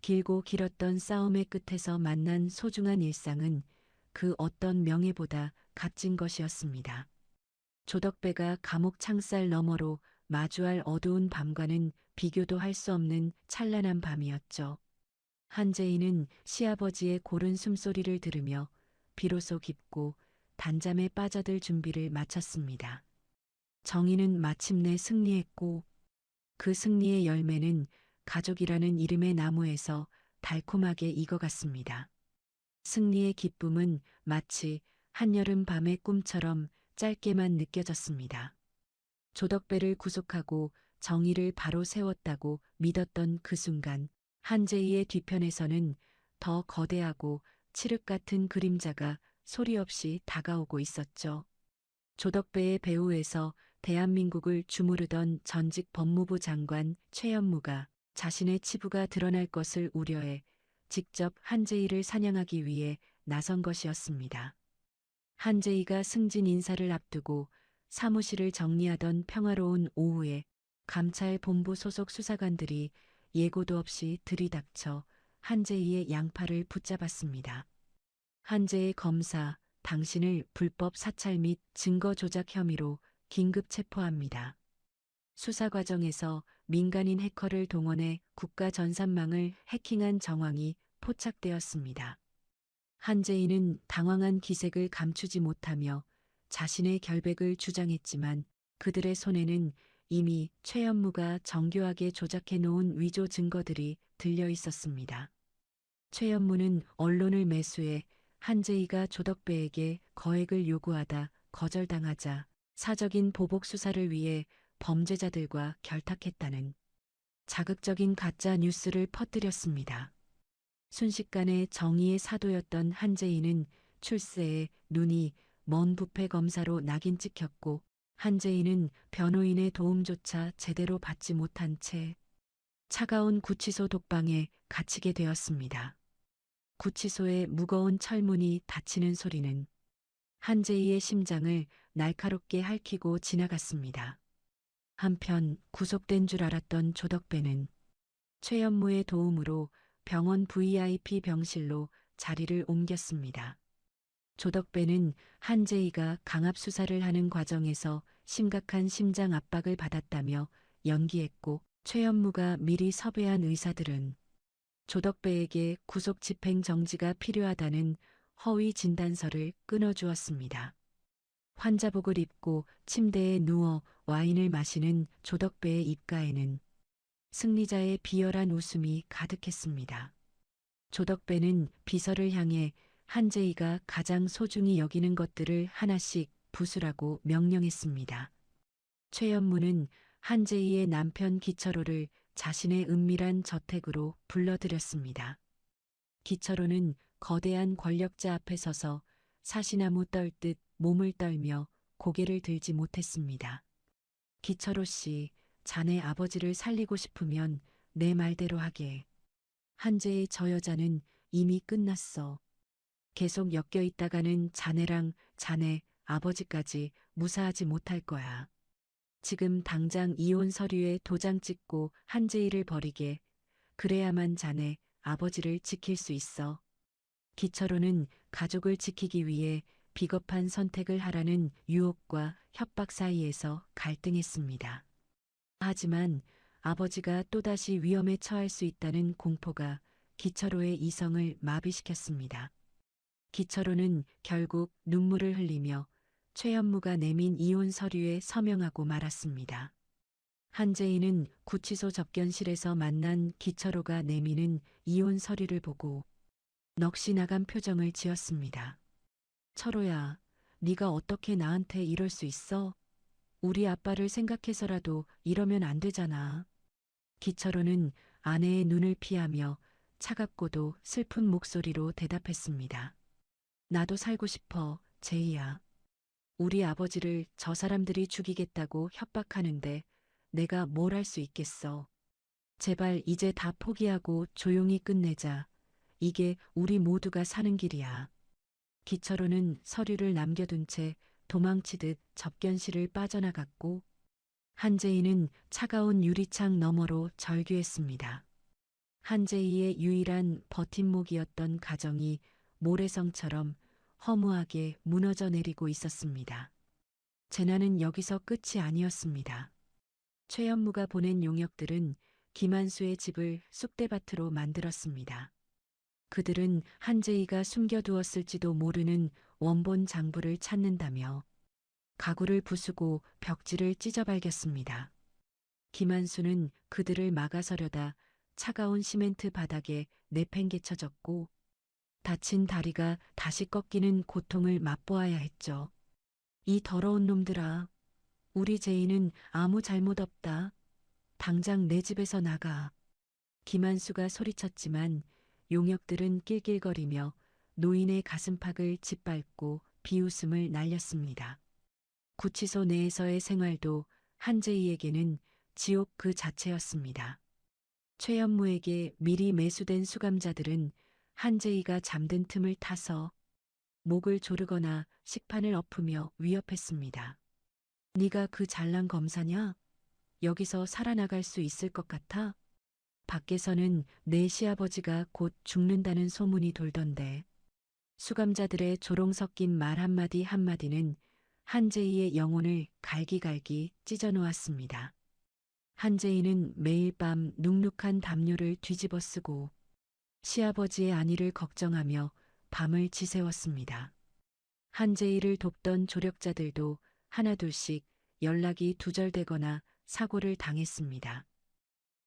길고 길었던 싸움의 끝에서 만난 소중한 일상은 그 어떤 명예보다 값진 것이었습니다. 조덕배가 감옥 창살 너머로 마주할 어두운 밤과는 비교도 할 수 없는 찬란한 밤이었죠. 한재희는 시아버지의 고른 숨소리를 들으며 비로소 깊고 단잠에 빠져들 준비를 마쳤습니다. 정의는 마침내 승리했고 그 승리의 열매는 가족이라는 이름의 나무에서 달콤하게 익어갔습니다. 승리의 기쁨은 마치 한여름 밤의 꿈처럼 짧게만 느껴졌습니다. 조덕배를 구속하고 정의를 바로 세웠다고 믿었던 그 순간 한재희의 뒤편에서는 더 거대하고 칠흑 같은 그림자가 소리 없이 다가오고 있었죠. 조덕배의 배후에서 대한민국을 주무르던 전직 법무부 장관 최현무가 자신의 치부가 드러날 것을 우려해 직접 한재희를 사냥하기 위해 나선 것이었습니다. 한재희가 승진 인사를 앞두고 사무실을 정리하던 평화로운 오후에 감찰 본부 소속 수사관들이 예고도 없이 들이닥쳐 한재희의 양팔을 붙잡았습니다. 한재희 검사, 당신을 불법 사찰 및 증거 조작 혐의로 긴급 체포합니다. 수사 과정에서 민간인 해커를 동원해 국가 전산망을 해킹한 정황이 포착되었습니다. 한재희는 당황한 기색을 감추지 못하며 자신의 결백을 주장했지만 그들의 손에는 이미 최연무가 정교하게 조작해 놓은 위조 증거들이 들려 있었습니다. 최연무는 언론을 매수해 한재희가 조덕배에게 거액을 요구하다 거절당하자 사적인 보복 수사를 위해 범죄자들과 결탁했다는 자극적인 가짜 뉴스를 퍼뜨렸습니다. 순식간에 정의의 사도였던 한재희는 출세에 눈이 먼 부패 검사로 낙인 찍혔고 한재희는 변호인의 도움조차 제대로 받지 못한 채 차가운 구치소 독방에 갇히게 되었습니다. 구치소의 무거운 철문이 닫히는 소리는 한재희의 심장을 날카롭게 핥히고 지나갔습니다. 한편 구속된 줄 알았던 조덕배는 최연무의 도움으로 병원 VIP 병실로 자리를 옮겼습니다. 조덕배는 한재희가 강압 수사를 하는 과정에서 심각한 심장 압박을 받았다며 연기했고 최연무가 미리 섭외한 의사들은 조덕배에게 구속 집행 정지가 필요하다는 허위 진단서를 끊어주었습니다. 환자복을 입고 침대에 누워 와인을 마시는 조덕배의 입가에는 승리자의 비열한 웃음이 가득했습니다. 조덕배는 비서를 향해 한재희가 가장 소중히 여기는 것들을 하나씩 부수라고 명령했습니다. 최연무는 한재희의 남편 기철호를 자신의 은밀한 저택으로 불러들였습니다. 기철호는 거대한 권력자 앞에 서서 사시나무 떨듯 몸을 떨며 고개를 들지 못했습니다. 기철호 씨, 자네 아버지를 살리고 싶으면 내 말대로 하게. 한재희 저 여자는 이미 끝났어. 계속 엮여 있다가는 자네랑 자네 아버지까지 무사하지 못할 거야. 지금 당장 이혼 서류에 도장 찍고 한재희를 버리게. 그래야만 자네 아버지를 지킬 수 있어. 기철호는 가족을 지키기 위해 비겁한 선택을 하라는 유혹과 협박 사이에서 갈등했습니다. 하지만 아버지가 또다시 위험에 처할 수 있다는 공포가 기철호의 이성을 마비시켰습니다. 기철호는 결국 눈물을 흘리며 최연무가 내민 이혼 서류에 서명하고 말았습니다. 한재희는 구치소 접견실에서 만난 기철호가 내미는 이혼 서류를 보고 넋이 나간 표정을 지었습니다. 철호야, 네가 어떻게 나한테 이럴 수 있어? 우리 아빠를 생각해서라도 이러면 안 되잖아. 기철호는 아내의 눈을 피하며 차갑고도 슬픈 목소리로 대답했습니다. 나도 살고 싶어, 제이야. 우리 아버지를 저 사람들이 죽이겠다고 협박하는데 내가 뭘 할 수 있겠어. 제발 이제 다 포기하고 조용히 끝내자. 이게 우리 모두가 사는 길이야. 기철호는 서류를 남겨둔 채 도망치듯 접견실을 빠져나갔고 한재희는 차가운 유리창 너머로 절규했습니다. 한재희의 유일한 버팀목이었던 가정이 모래성처럼 허무하게 무너져 내리고 있었습니다. 재난은 여기서 끝이 아니었습니다. 최연무가 보낸 용역들은 김한수의 집을 쑥대밭으로 만들었습니다. 그들은 한재희가 숨겨두었을지도 모르는 원본 장부를 찾는다며 가구를 부수고 벽지를 찢어발겼습니다. 김한수는 그들을 막아서려다 차가운 시멘트 바닥에 내팽개쳐졌고 다친 다리가 다시 꺾이는 고통을 맛보아야 했죠. 이 더러운 놈들아, 우리 제이는 아무 잘못 없다. 당장 내 집에서 나가. 김한수가 소리쳤지만 용역들은 낄낄거리며 노인의 가슴팍을 짓밟고 비웃음을 날렸습니다. 구치소 내에서의 생활도 한재희에게는 지옥 그 자체였습니다. 최연무에게 미리 매수된 수감자들은 한재희가 잠든 틈을 타서 목을 조르거나 식판을 엎으며 위협했습니다. 네가 그 잘난 검사냐? 여기서 살아나갈 수 있을 것 같아? 밖에서는 내 시아버지가 곧 죽는다는 소문이 돌던데. 수감자들의 조롱 섞인 말 한마디 한마디는 한재희의 영혼을 갈기갈기 찢어놓았습니다. 한재희는 매일 밤 눅눅한 담요를 뒤집어 쓰고 시아버지의 안위를 걱정하며 밤을 지새웠습니다. 한재희를 돕던 조력자들도 하나둘씩 연락이 두절되거나 사고를 당했습니다.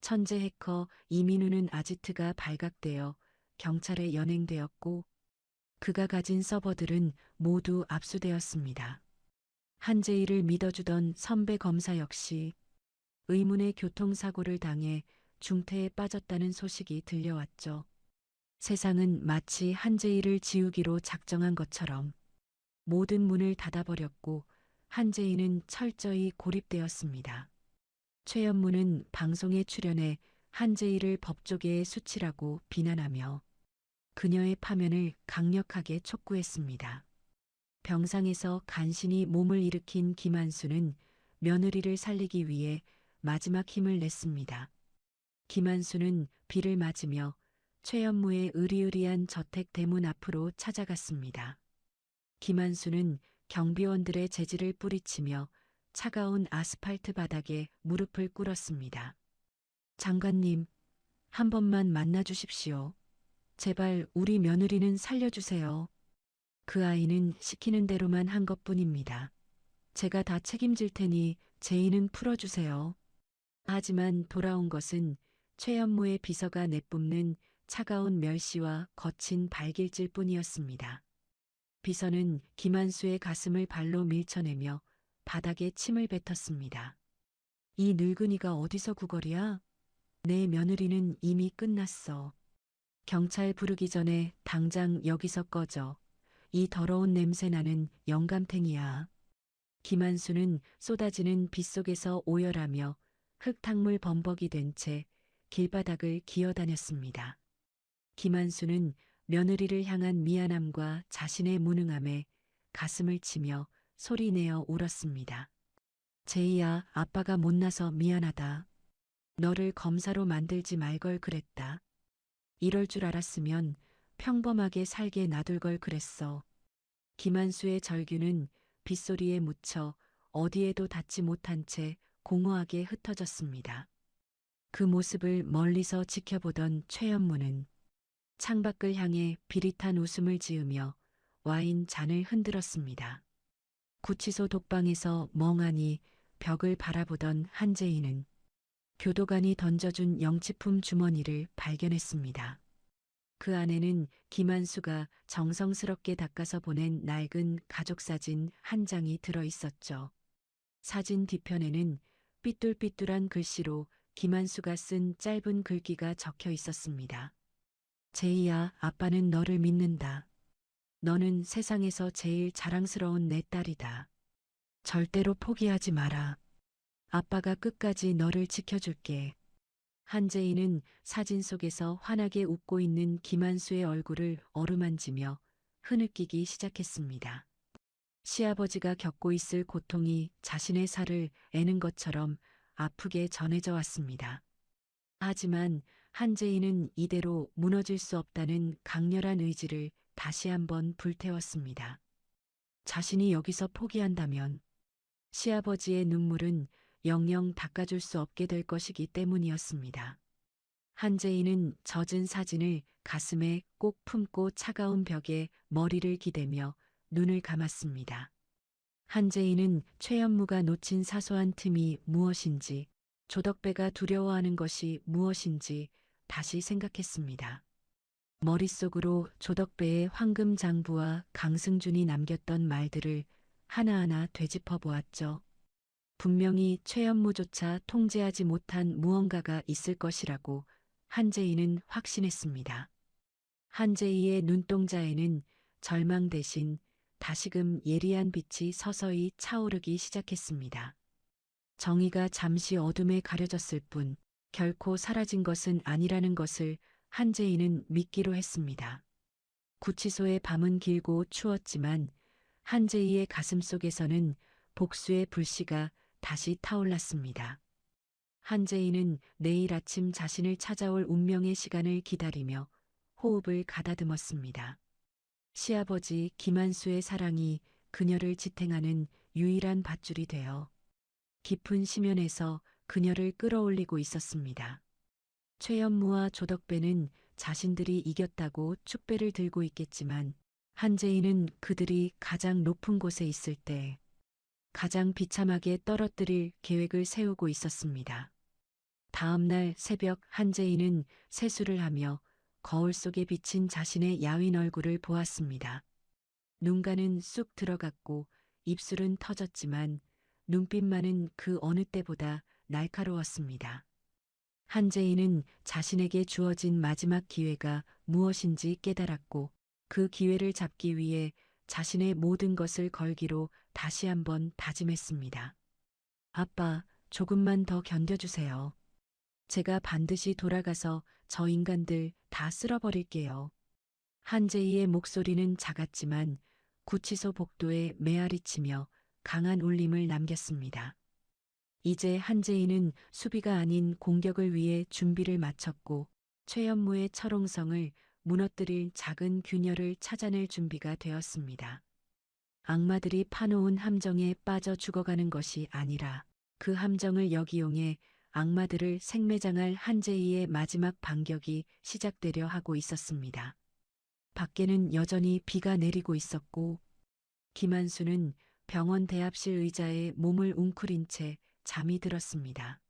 천재 해커 이민우는 아지트가 발각되어 경찰에 연행되었고 그가 가진 서버들은 모두 압수되었습니다. 한재희를 믿어주던 선배 검사 역시 의문의 교통사고를 당해 중태에 빠졌다는 소식이 들려왔죠. 세상은 마치 한재희를 지우기로 작정한 것처럼 모든 문을 닫아버렸고 한재희는 철저히 고립되었습니다. 최연무는 방송에 출연해 한재희를 법조계의 수치라고 비난하며 그녀의 파면을 강력하게 촉구했습니다. 병상에서 간신히 몸을 일으킨 김한수는 며느리를 살리기 위해 마지막 힘을 냈습니다. 김한수는 비를 맞으며 최연무의 으리으리한 저택 대문 앞으로 찾아갔습니다. 김한수는 경비원들의 재질을 뿌리치며 차가운 아스팔트 바닥에 무릎을 꿇었습니다. 장관님, 한 번만 만나주십시오. 제발 우리 며느리는 살려주세요. 그 아이는 시키는 대로만 한 것뿐입니다. 제가 다 책임질 테니 제의는 풀어주세요. 하지만 돌아온 것은 최연무의 비서가 내뿜는 차가운 멸시와 거친 발길질 뿐이었습니다. 비서는 김한수의 가슴을 발로 밀쳐내며 바닥에 침을 뱉었습니다. 이 늙은이가 어디서 구걸이야? 내 며느리는 이미 끝났어. 경찰 부르기 전에 당장 여기서 꺼져. 이 더러운 냄새 나는 영감탱이야. 김한수는 쏟아지는 빗속에서 오열하며 흙탕물 범벅이 된 채 길바닥을 기어다녔습니다. 김한수는 며느리를 향한 미안함과 자신의 무능함에 가슴을 치며 소리내어 울었습니다. 제이야, 아빠가 못나서 미안하다. 너를 검사로 만들지 말 걸 그랬다. 이럴 줄 알았으면 평범하게 살게 놔둘 걸 그랬어. 김한수의 절규는 빗소리에 묻혀 어디에도 닿지 못한 채 공허하게 흩어졌습니다. 그 모습을 멀리서 지켜보던 최연무는 창밖을 향해 비릿한 웃음을 지으며 와인 잔을 흔들었습니다. 구치소 독방에서 멍하니 벽을 바라보던 한재희는 교도관이 던져준 영치품 주머니를 발견했습니다. 그 안에는 김한수가 정성스럽게 닦아서 보낸 낡은 가족사진 한 장이 들어 있었죠. 사진 뒤편에는 삐뚤삐뚤한 글씨로 김한수가 쓴 짧은 글귀가 적혀 있었습니다. 제이야, 아빠는 너를 믿는다. 너는 세상에서 제일 자랑스러운 내 딸이다. 절대로 포기하지 마라. 아빠가 끝까지 너를 지켜줄게. 한재희는 사진 속에서 환하게 웃고 있는 김한수의 얼굴을 어루만지며 흐느끼기 시작했습니다. 시아버지가 겪고 있을 고통이 자신의 살을 애는 것처럼 아프게 전해져 왔습니다. 하지만 한재희는 이대로 무너질 수 없다는 강렬한 의지를 다시 한번 불태웠습니다. 자신이 여기서 포기한다면 시아버지의 눈물은 영영 닦아줄 수 없게 될 것이기 때문이었습니다. 한재희는 젖은 사진을 가슴에 꼭 품고 차가운 벽에 머리를 기대며 눈을 감았습니다. 한재희는 최연무가 놓친 사소한 틈이 무엇인지, 조덕배가 두려워하는 것이 무엇인지 다시 생각했습니다. 머릿속으로 조덕배의 황금장부와 강승준이 남겼던 말들을 하나하나 되짚어 보았죠. 분명히 최연무조차 통제하지 못한 무언가가 있을 것이라고 한재희는 확신했습니다. 한재희의 눈동자에는 절망 대신 다시금 예리한 빛이 서서히 차오르기 시작했습니다. 정의가 잠시 어둠에 가려졌을 뿐 결코 사라진 것은 아니라는 것을 한재희는 믿기로 했습니다. 구치소의 밤은 길고 추웠지만 한재희의 가슴속에서는 복수의 불씨가 다시 타올랐습니다. 한재희는 내일 아침 자신을 찾아올 운명의 시간을 기다리며 호흡을 가다듬었습니다. 시아버지 김한수의 사랑이 그녀를 지탱하는 유일한 밧줄이 되어 깊은 심연에서 그녀를 끌어올리고 있었습니다. 최연무와 조덕배는 자신들이 이겼다고 축배를 들고 있겠지만 한재희는 그들이 가장 높은 곳에 있을 때 가장 비참하게 떨어뜨릴 계획을 세우고 있었습니다. 다음 날 새벽 한재희는 세수를 하며 거울 속에 비친 자신의 야윈 얼굴을 보았습니다. 눈가는 쑥 들어갔고 입술은 터졌지만 눈빛만은 그 어느 때보다 날카로웠습니다. 한재희는 자신에게 주어진 마지막 기회가 무엇인지 깨달았고 그 기회를 잡기 위해 자신의 모든 것을 걸기로 다시 한번 다짐했습니다. 아빠, 조금만 더 견뎌주세요. 제가 반드시 돌아가서 저 인간들 다 쓸어버릴게요. 한재희의 목소리는 작았지만 구치소 복도에 메아리치며 강한 울림을 남겼습니다. 이제 한재희는 수비가 아닌 공격을 위해 준비를 마쳤고 최연무의 철옹성을 무너뜨릴 작은 균열을 찾아낼 준비가 되었습니다. 악마들이 파놓은 함정에 빠져 죽어가는 것이 아니라 그 함정을 역이용해 악마들을 생매장할 한재희의 마지막 반격이 시작되려 하고 있었습니다. 밖에는 여전히 비가 내리고 있었고 김한수는 병원 대합실 의자에 몸을 웅크린 채 잠이 들었습니다.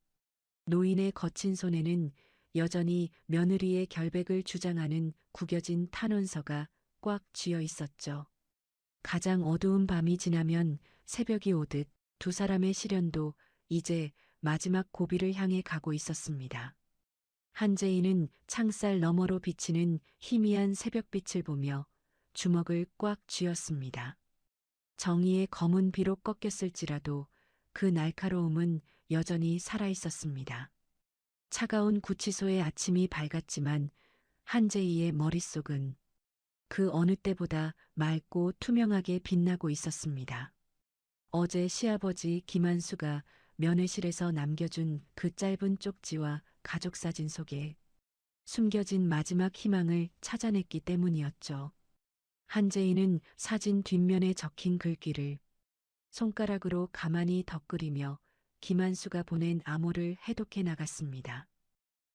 노인의 거친 손에는 여전히 며느리의 결백을 주장하는 구겨진 탄원서가 꽉 쥐어 있었죠. 가장 어두운 밤이 지나면 새벽이 오듯 두 사람의 시련도 이제 마지막 고비를 향해 가고 있었습니다. 한재희는 창살 너머로 비치는 희미한 새벽빛을 보며 주먹을 꽉 쥐었습니다. 정의의 검은 비록 꺾였을지라도 그 날카로움은 여전히 살아있었습니다. 차가운 구치소의 아침이 밝았지만 한재희의 머릿속은 그 어느 때보다 맑고 투명하게 빛나고 있었습니다. 어제 시아버지 김한수가 면회실에서 남겨준 그 짧은 쪽지와 가족 사진 속에 숨겨진 마지막 희망을 찾아냈기 때문이었죠. 한재희는 사진 뒷면에 적힌 글귀를 손가락으로 가만히 덧그리며 김한수가 보낸 암호를 해독해 나갔습니다.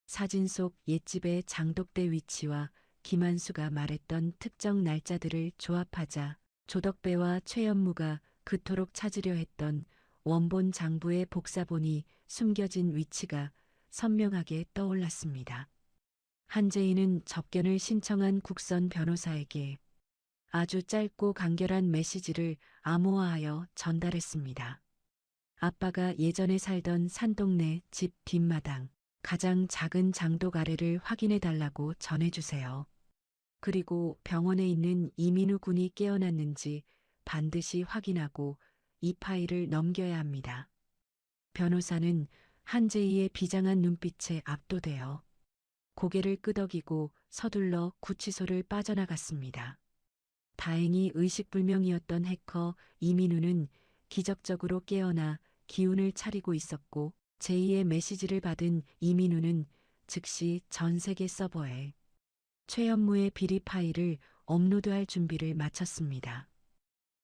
사진 속 옛집의 장독대 위치와 김한수가 말했던 특정 날짜들을 조합하자 조덕배와 최연무가 그토록 찾으려 했던 원본 장부의 복사본이 숨겨진 위치가 선명하게 떠올랐습니다. 한재희는 접견을 신청한 국선 변호사에게 아주 짧고 간결한 메시지를 암호화하여 전달했습니다. 아빠가 예전에 살던 산동네 집 뒷마당 가장 작은 장독 아래를 확인해 달라고 전해주세요. 그리고 병원에 있는 이민우 군이 깨어났는지 반드시 확인하고 이 파일을 넘겨야 합니다. 변호사는 한재희의 비장한 눈빛에 압도되어 고개를 끄덕이고 서둘러 구치소를 빠져나갔습니다. 다행히 의식불명이었던 해커 이민우는 기적적으로 깨어나 기운을 차리고 있었고 제2의 메시지를 받은 이민우는 즉시 전 세계 서버에 최연무의 비리 파일을 업로드할 준비를 마쳤습니다.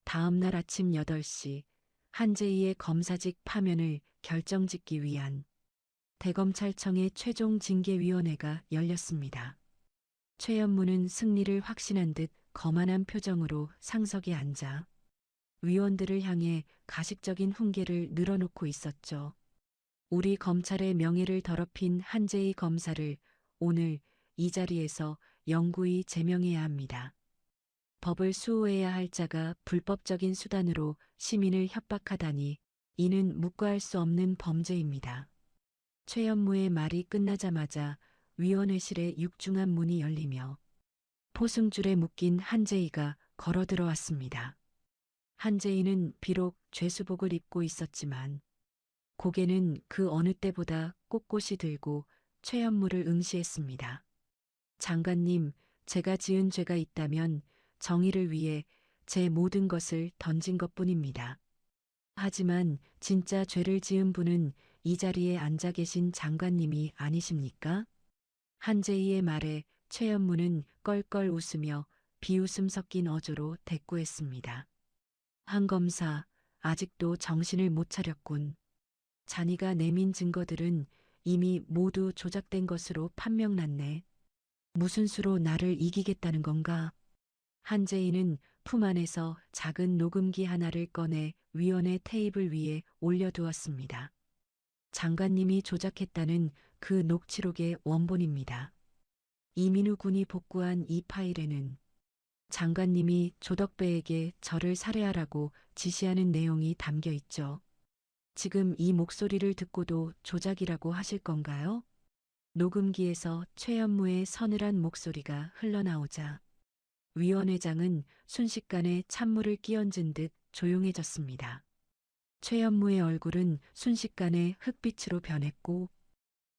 다음 날 아침 8시 한재희의 검사직 파면을 결정짓기 위한 대검찰청의 최종 징계위원회가 열렸습니다. 최연무는 승리를 확신한 듯 거만한 표정으로 상석에 앉아 위원들을 향해 가식적인 훈계를 늘어놓고 있었죠. 우리 검찰의 명예를 더럽힌 한재희 검사를 오늘 이 자리에서 영구히 제명해야 합니다. 법을 수호해야 할 자가 불법적인 수단으로 시민을 협박하다니 이는 묵과할 수 없는 범죄입니다. 최연무의 말이 끝나자마자 위원회실의 육중한 문이 열리며 포승줄에 묶인 한재희가 걸어 들어왔습니다. 한재희는 비록 죄수복을 입고 있었지만 고개는 그 어느 때보다 꼿꼿이 들고 최연무를 응시했습니다. 장관님, 제가 지은 죄가 있다면 정의를 위해 제 모든 것을 던진 것뿐입니다. 하지만 진짜 죄를 지은 분은 이 자리에 앉아 계신 장관님이 아니십니까? 한재희의 말에 최연무는 껄껄 웃으며 비웃음 섞인 어조로 대꾸했습니다. 한 검사, 아직도 정신을 못 차렸군. 자니가 내민 증거들은 이미 모두 조작된 것으로 판명났네. 무슨 수로 나를 이기겠다는 건가? 한재희는 품 안에서 작은 녹음기 하나를 꺼내 위원의 테이블 위에 올려두었습니다. 장관님이 조작했다는 그 녹취록의 원본입니다. 이민우 군이 복구한 이 파일에는 장관님이 조덕배에게 저를 살해하라고 지시하는 내용이 담겨 있죠. 지금 이 목소리를 듣고도 조작이라고 하실 건가요? 녹음기에서 최연무의 서늘한 목소리가 흘러나오자 위원회장은 순식간에 찬물을 끼얹은 듯 조용해졌습니다. 최연무의 얼굴은 순식간에 흑빛으로 변했고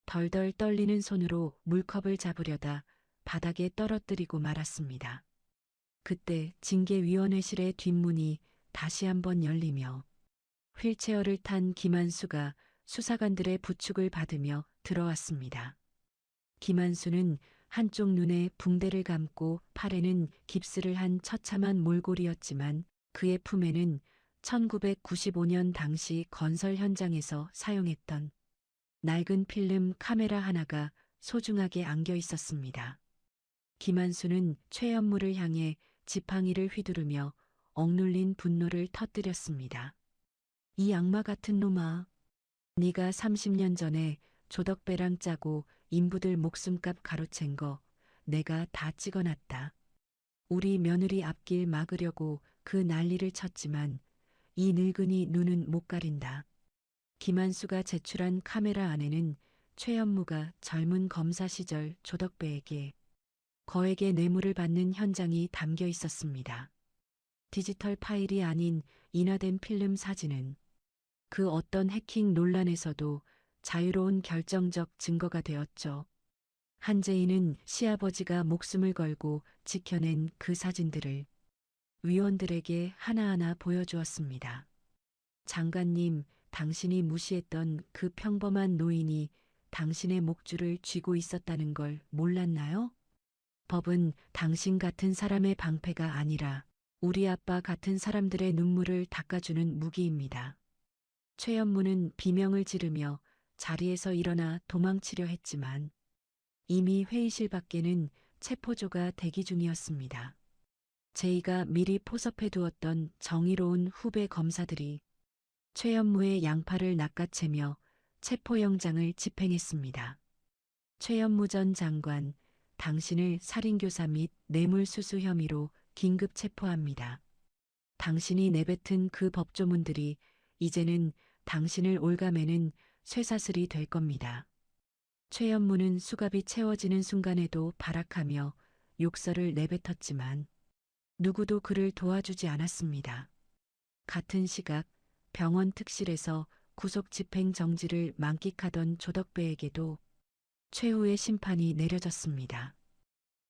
덜덜 떨리는 손으로 물컵을 잡으려다 바닥에 떨어뜨리고 말았습니다. 그때 징계위원회실의 뒷문이 다시 한번 열리며 휠체어를 탄 김한수가 수사관들의 부축을 받으며 들어왔습니다. 김한수는 한쪽 눈에 붕대를 감고 팔에는 깁스를 한 처참한 몰골이었지만 그의 품에는 1995년 당시 건설 현장에서 사용했던 낡은 필름 카메라 하나가 소중하게 안겨 있었습니다. 김한수는 최연무를 향해 지팡이를 휘두르며 억눌린 분노를 터뜨렸습니다. 이 악마 같은 놈아. 네가 30년 전에 조덕배랑 짜고 인부들 목숨값 가로챈 거 내가 다 찍어놨다. 우리 며느리 앞길 막으려고 그 난리를 쳤지만 이 늙은이 눈은 못 가린다. 김한수가 제출한 카메라 안에는 최연무가 젊은 검사 시절 조덕배에게 거액의 뇌물을 받는 현장이 담겨 있었습니다. 디지털 파일이 아닌 인화된 필름 사진은 그 어떤 해킹 논란에서도 자유로운 결정적 증거가 되었죠. 한재희는 시아버지가 목숨을 걸고 지켜낸 그 사진들을 위원들에게 하나하나 보여주었습니다. 장관님, 당신이 무시했던 그 평범한 노인이 당신의 목줄을 쥐고 있었다는 걸 몰랐나요? 법은 당신 같은 사람의 방패가 아니라 우리 아빠 같은 사람들의 눈물을 닦아주는 무기입니다. 최연무는 비명을 지르며 자리에서 일어나 도망치려 했지만 이미 회의실 밖에는 체포조가 대기 중이었습니다. 제이가 미리 포섭해 두었던 정의로운 후배 검사들이 최연무의 양팔을 낚아채며 체포영장을 집행했습니다. 최연무 전 장관, 당신을 살인교사 및 뇌물수수 혐의로 긴급 체포합니다. 당신이 내뱉은 그 법조문들이 이제는 당신을 올가매는 쇠사슬이 될 겁니다. 최연무는 수갑이 채워지는 순간에도 발악하며 욕설을 내뱉었지만 누구도 그를 도와주지 않았습니다. 같은 시각 병원 특실에서 구속 집행 정지를 만끽하던 조덕배에게도 최후의 심판이 내려졌습니다.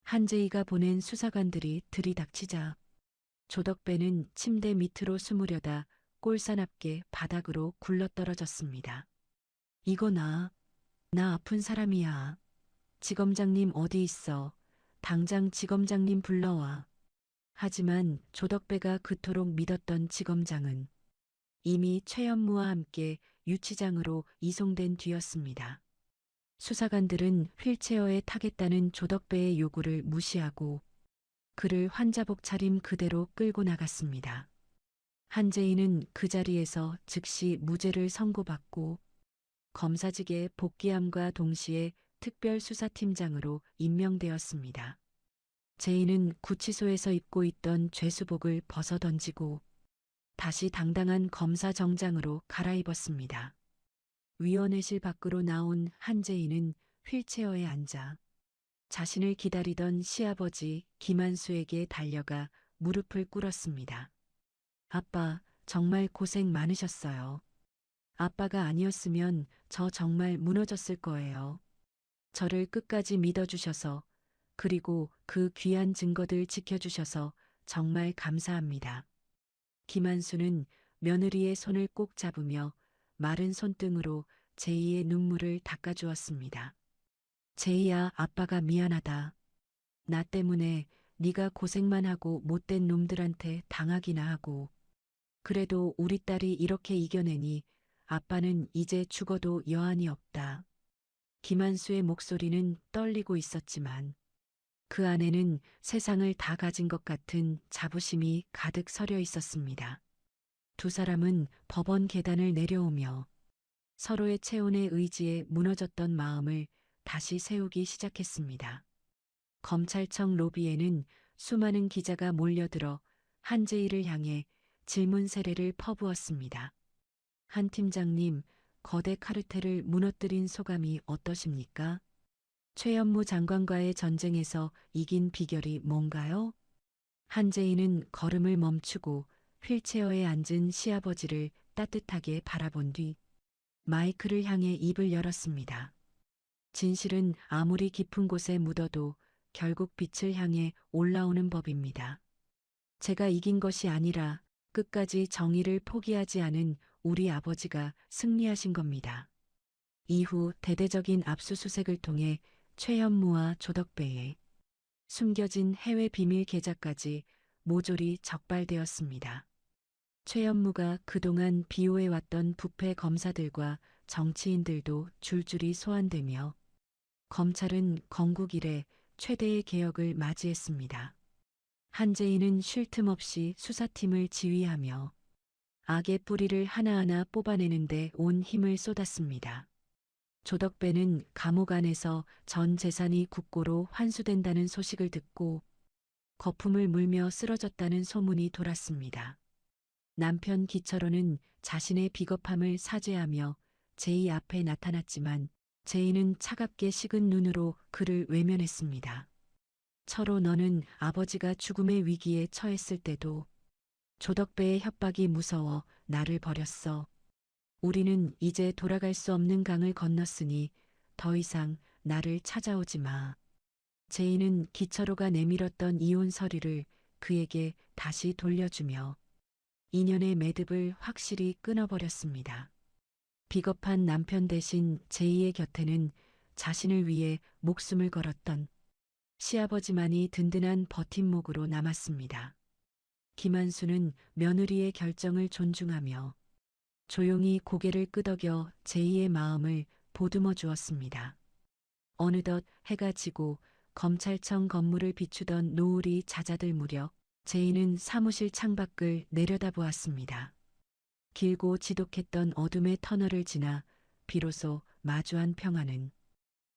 한재희가 보낸 수사관들이 들이닥치자 조덕배는 침대 밑으로 숨으려다 꼴사납게 바닥으로 굴러떨어졌습니다. 이거 나 아픈 사람이야. 지검장님 어디 있어? 당장 지검장님 불러와. 하지만 조덕배가 그토록 믿었던 지검장은 이미 최연무와 함께 유치장으로 이송된 뒤였습니다. 수사관들은 휠체어에 타겠다는 조덕배의 요구를 무시하고 그를 환자복 차림 그대로 끌고 나갔습니다. 한재희는 그 자리에서 즉시 무죄를 선고받고 검사직에 복귀함과 동시에 특별수사팀장으로 임명되었습니다. 제이는 구치소에서 입고 있던 죄수복을 벗어던지고 다시 당당한 검사 정장으로 갈아입었습니다. 위원회실 밖으로 나온 한재희는 휠체어에 앉아 자신을 기다리던 시아버지 김한수에게 달려가 무릎을 꿇었습니다. 아빠, 정말 고생 많으셨어요. 아빠가 아니었으면 저 정말 무너졌을 거예요. 저를 끝까지 믿어주셔서 그리고 그 귀한 증거들 지켜주셔서 정말 감사합니다. 김한수는 며느리의 손을 꼭 잡으며 마른 손등으로 제이의 눈물을 닦아주었습니다. 제이야, 아빠가 미안하다. 나 때문에 네가 고생만 하고 못된 놈들한테 당하기나 하고. 그래도 우리 딸이 이렇게 이겨내니 아빠는 이제 죽어도 여한이 없다. 김한수의 목소리는 떨리고 있었지만 그 안에는 세상을 다 가진 것 같은 자부심이 가득 서려 있었습니다. 두 사람은 법원 계단을 내려오며 서로의 체온의 의지에 무너졌던 마음을 다시 세우기 시작했습니다. 검찰청 로비에는 수많은 기자가 몰려들어 한재희를 향해 질문 세례를 퍼부었습니다. 한 팀장님, 거대 카르텔을 무너뜨린 소감이 어떠십니까? 최연무 장관과의 전쟁에서 이긴 비결이 뭔가요? 한재희는 걸음을 멈추고 휠체어에 앉은 시아버지를 따뜻하게 바라본 뒤 마이크를 향해 입을 열었습니다. 진실은 아무리 깊은 곳에 묻어도 결국 빛을 향해 올라오는 법입니다. 제가 이긴 것이 아니라 끝까지 정의를 포기하지 않은 우리 아버지가 승리하신 겁니다. 이후 대대적인 압수수색을 통해 최현무와 조덕배의 숨겨진 해외 비밀 계좌까지 모조리 적발되었습니다. 최현무가 그동안 비호해왔던 부패 검사들과 정치인들도 줄줄이 소환되며 검찰은 건국 이래 최대의 개혁을 맞이했습니다. 한재희는 쉴 틈 없이 수사팀을 지휘하며 악의 뿌리를 하나하나 뽑아내는데 온 힘을 쏟았습니다. 조덕배는 감옥 안에서 전 재산이 국고로 환수된다는 소식을 듣고 거품을 물며 쓰러졌다는 소문이 돌았습니다. 남편 기철호는 자신의 비겁함을 사죄하며 제이 앞에 나타났지만 제이는 차갑게 식은 눈으로 그를 외면했습니다. 철호, 너는 아버지가 죽음의 위기에 처했을 때도 조덕배의 협박이 무서워 나를 버렸어. 우리는 이제 돌아갈 수 없는 강을 건넜으니 더 이상 나를 찾아오지 마. 제이는 기철호가 내밀었던 이혼 서류를 그에게 다시 돌려주며 인연의 매듭을 확실히 끊어버렸습니다. 비겁한 남편 대신 제이의 곁에는 자신을 위해 목숨을 걸었던 시아버지만이 든든한 버팀목으로 남았습니다. 김한수는 며느리의 결정을 존중하며 조용히 고개를 끄덕여 제이의 마음을 보듬어 주었습니다. 어느덧 해가 지고 검찰청 건물을 비추던 노을이 잦아들 무렵 제이는 사무실 창밖을 내려다보았습니다. 길고 지독했던 어둠의 터널을 지나 비로소 마주한 평화는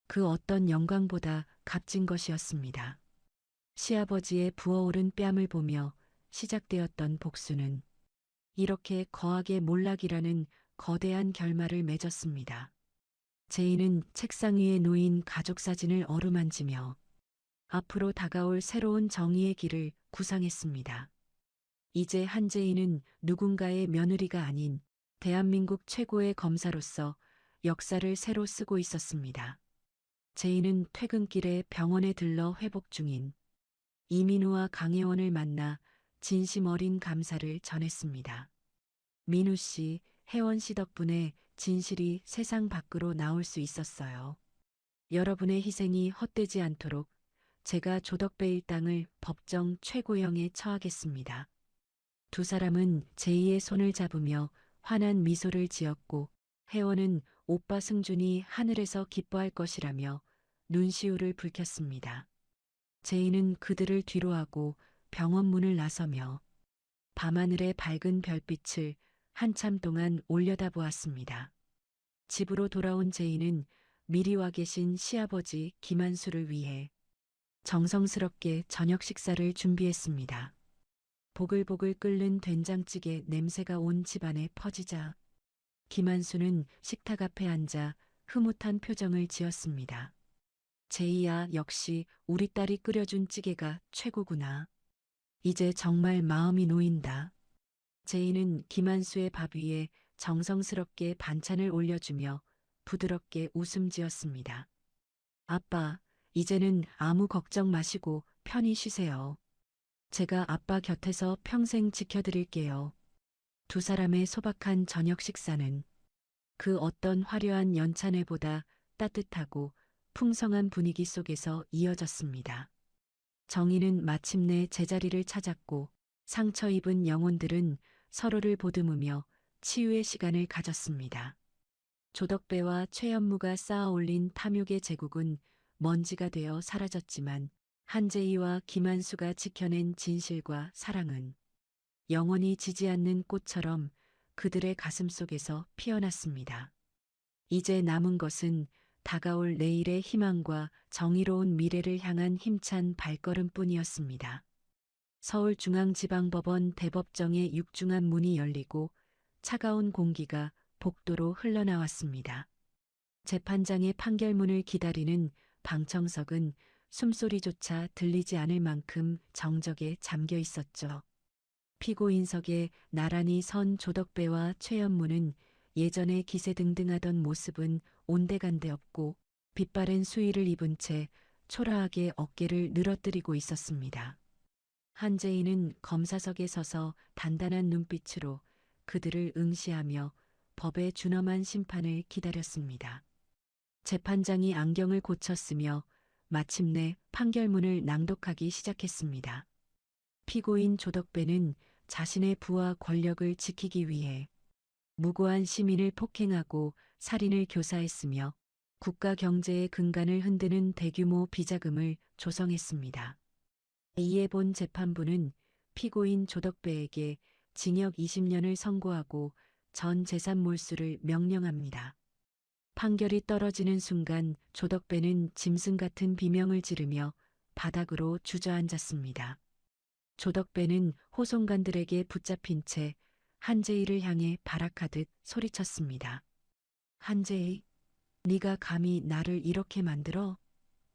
그 어떤 영광보다 값진 것이었습니다. 시아버지의 부어오른 뺨을 보며 시작되었던 복수는 이렇게 거하게 몰락이라는 거대한 결말을 맺었습니다. 제이는 책상 위에 놓인 가족 사진을 어루만지며 앞으로 다가올 새로운 정의의 길을 구상했습니다. 이제 한제이는 누군가의 며느리가 아닌 대한민국 최고의 검사로서 역사를 새로 쓰고 있었습니다. 제이는 퇴근길에 병원에 들러 회복 중인 이민우와 강혜원을 만나 진심 어린 감사를 전했습니다. 민우 씨, 혜원 씨 덕분에 진실이 세상 밖으로 나올 수 있었어요. 여러분의 희생이 헛되지 않도록 제가 조덕배 일당을 법정 최고형에 처하겠습니다. 두 사람은 제이의 손을 잡으며 환한 미소를 지었고 혜원은 오빠 승준이 하늘에서 기뻐할 것이라며 눈시울을 붉혔습니다. 제이는 그들을 뒤로하고 병원 문을 나서며 밤하늘의 밝은 별빛을 한참 동안 올려다보았습니다. 집으로 돌아온 제이는 미리 와 계신 시아버지 김한수를 위해 정성스럽게 저녁 식사를 준비했습니다. 보글보글 끓는 된장찌개 냄새가 온 집안에 퍼지자 김한수는 식탁 앞에 앉아 흐뭇한 표정을 지었습니다. 제이야, 역시 우리 딸이 끓여준 찌개가 최고구나. 이제 정말 마음이 놓인다. 제이는 김한수의 밥 위에 정성스럽게 반찬을 올려주며 부드럽게 웃음 지었습니다. 아빠, 이제는 아무 걱정 마시고 편히 쉬세요. 제가 아빠 곁에서 평생 지켜드릴게요. 두 사람의 소박한 저녁 식사는 그 어떤 화려한 연찬회보다 따뜻하고 풍성한 분위기 속에서 이어졌습니다. 정희는 마침내 제자리를 찾았고 상처 입은 영혼들은 서로를 보듬으며 치유의 시간을 가졌습니다. 조덕배와 최연무가 쌓아 올린 탐욕의 제국은 먼지가 되어 사라졌지만 한재희와 김한수가 지켜낸 진실과 사랑은 영원히 지지 않는 꽃처럼 그들의 가슴 속에서 피어났습니다. 이제 남은 것은 다가올 내일의 희망과 정의로운 미래를 향한 힘찬 발걸음뿐이었습니다. 서울중앙지방법원 대법정의 육중한 문이 열리고 차가운 공기가 복도로 흘러나왔습니다. 재판장의 판결문을 기다리는 방청석은 숨소리조차 들리지 않을 만큼 정적에 잠겨 있었죠. 피고인석에 나란히 선 조덕배와 최연무는 예전에 기세등등하던 모습은 온데간데 없고 빛바랜 수의를 입은 채 초라하게 어깨를 늘어뜨리고 있었습니다. 한재인은 검사석에 서서 단단한 눈빛으로 그들을 응시하며 법의 준엄한 심판을 기다렸습니다. 재판장이 안경을 고쳤으며 마침내 판결문을 낭독하기 시작했습니다. 피고인 조덕배는 자신의 부와 권력을 지키기 위해 무고한 시민을 폭행하고 살인을 교사했으며 국가 경제의 근간을 흔드는 대규모 비자금을 조성했습니다. 이에 본 재판부는 피고인 조덕배에게 징역 20년을 선고하고 전 재산 몰수를 명령합니다. 판결이 떨어지는 순간 조덕배는 짐승 같은 비명을 지르며 바닥으로 주저앉았습니다. 조덕배는 호송관들에게 붙잡힌 채 한재희를 향해 발악하듯 소리쳤습니다. 한재희, 네가 감히 나를 이렇게 만들어?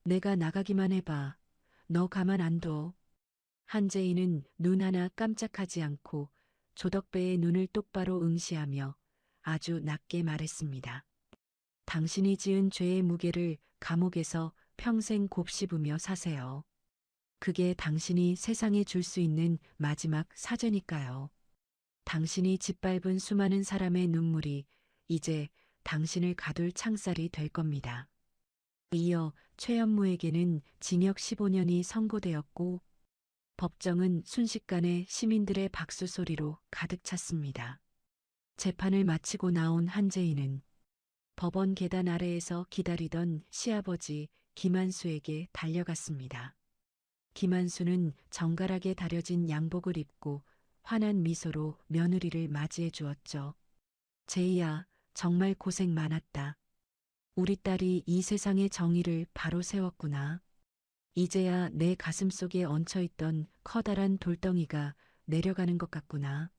내가 나가기만 해봐. 너 가만 안 둬. 한재희는 눈 하나 깜짝하지 않고 조덕배의 눈을 똑바로 응시하며 아주 낮게 말했습니다. 당신이 지은 죄의 무게를 감옥에서 평생 곱씹으며 사세요. 그게 당신이 세상에 줄 수 있는 마지막 사죄니까요. 당신이 짓밟은 수많은 사람의 눈물이 이제 당신을 가둘 창살이 될 겁니다. 이어 최연무에게는 징역 15년이 선고되었고 법정은 순식간에 시민들의 박수 소리로 가득 찼습니다. 재판을 마치고 나온 한재인은 법원 계단 아래에서 기다리던 시아버지 김한수에게 달려갔습니다. 김한수는 정갈하게 다려진 양복을 입고 환한 미소로 며느리를 맞이해 주었죠. 제이야, 정말 고생 많았다. 우리 딸이 이 세상의 정의를 바로 세웠구나. 이제야 내 가슴 속에 얹혀있던 커다란 돌덩이가 내려가는 것 같구나.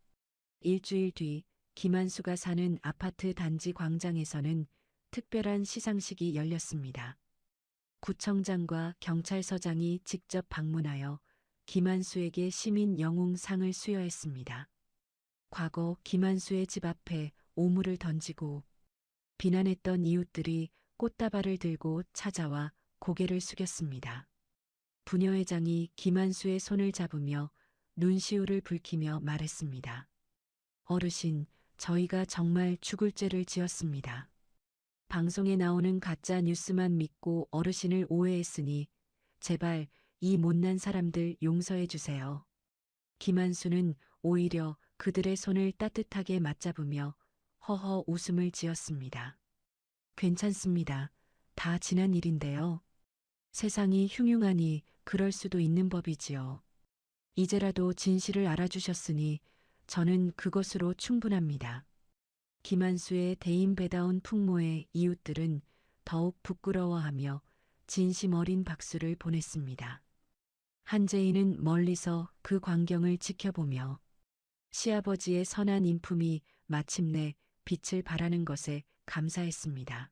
일주일 뒤 김한수가 사는 아파트 단지 광장에서는 특별한 시상식이 열렸습니다. 구청장과 경찰서장이 직접 방문하여 김한수에게 시민 영웅상을 수여했습니다. 과거 김한수의 집 앞에 오물을 던지고 비난했던 이웃들이 꽃다발을 들고 찾아와 고개를 숙였습니다. 부녀회장이 김한수의 손을 잡으며 눈시울을 붉히며 말했습니다. 어르신, 저희가 정말 죽을 죄를 지었습니다. 방송에 나오는 가짜 뉴스만 믿고 어르신을 오해했으니 제발 이 못난 사람들 용서해 주세요. 김한수는 오히려 그들의 손을 따뜻하게 맞잡으며 허허 웃음을 지었습니다. 괜찮습니다. 다 지난 일인데요. 세상이 흉흉하니 그럴 수도 있는 법이지요. 이제라도 진실을 알아주셨으니 저는 그것으로 충분합니다. 김한수의 대인배다운 풍모에 이웃들은 더욱 부끄러워하며 진심 어린 박수를 보냈습니다. 한재인은 멀리서 그 광경을 지켜보며 시아버지의 선한 인품이 마침내 빛을 발하는 것에 감사했습니다.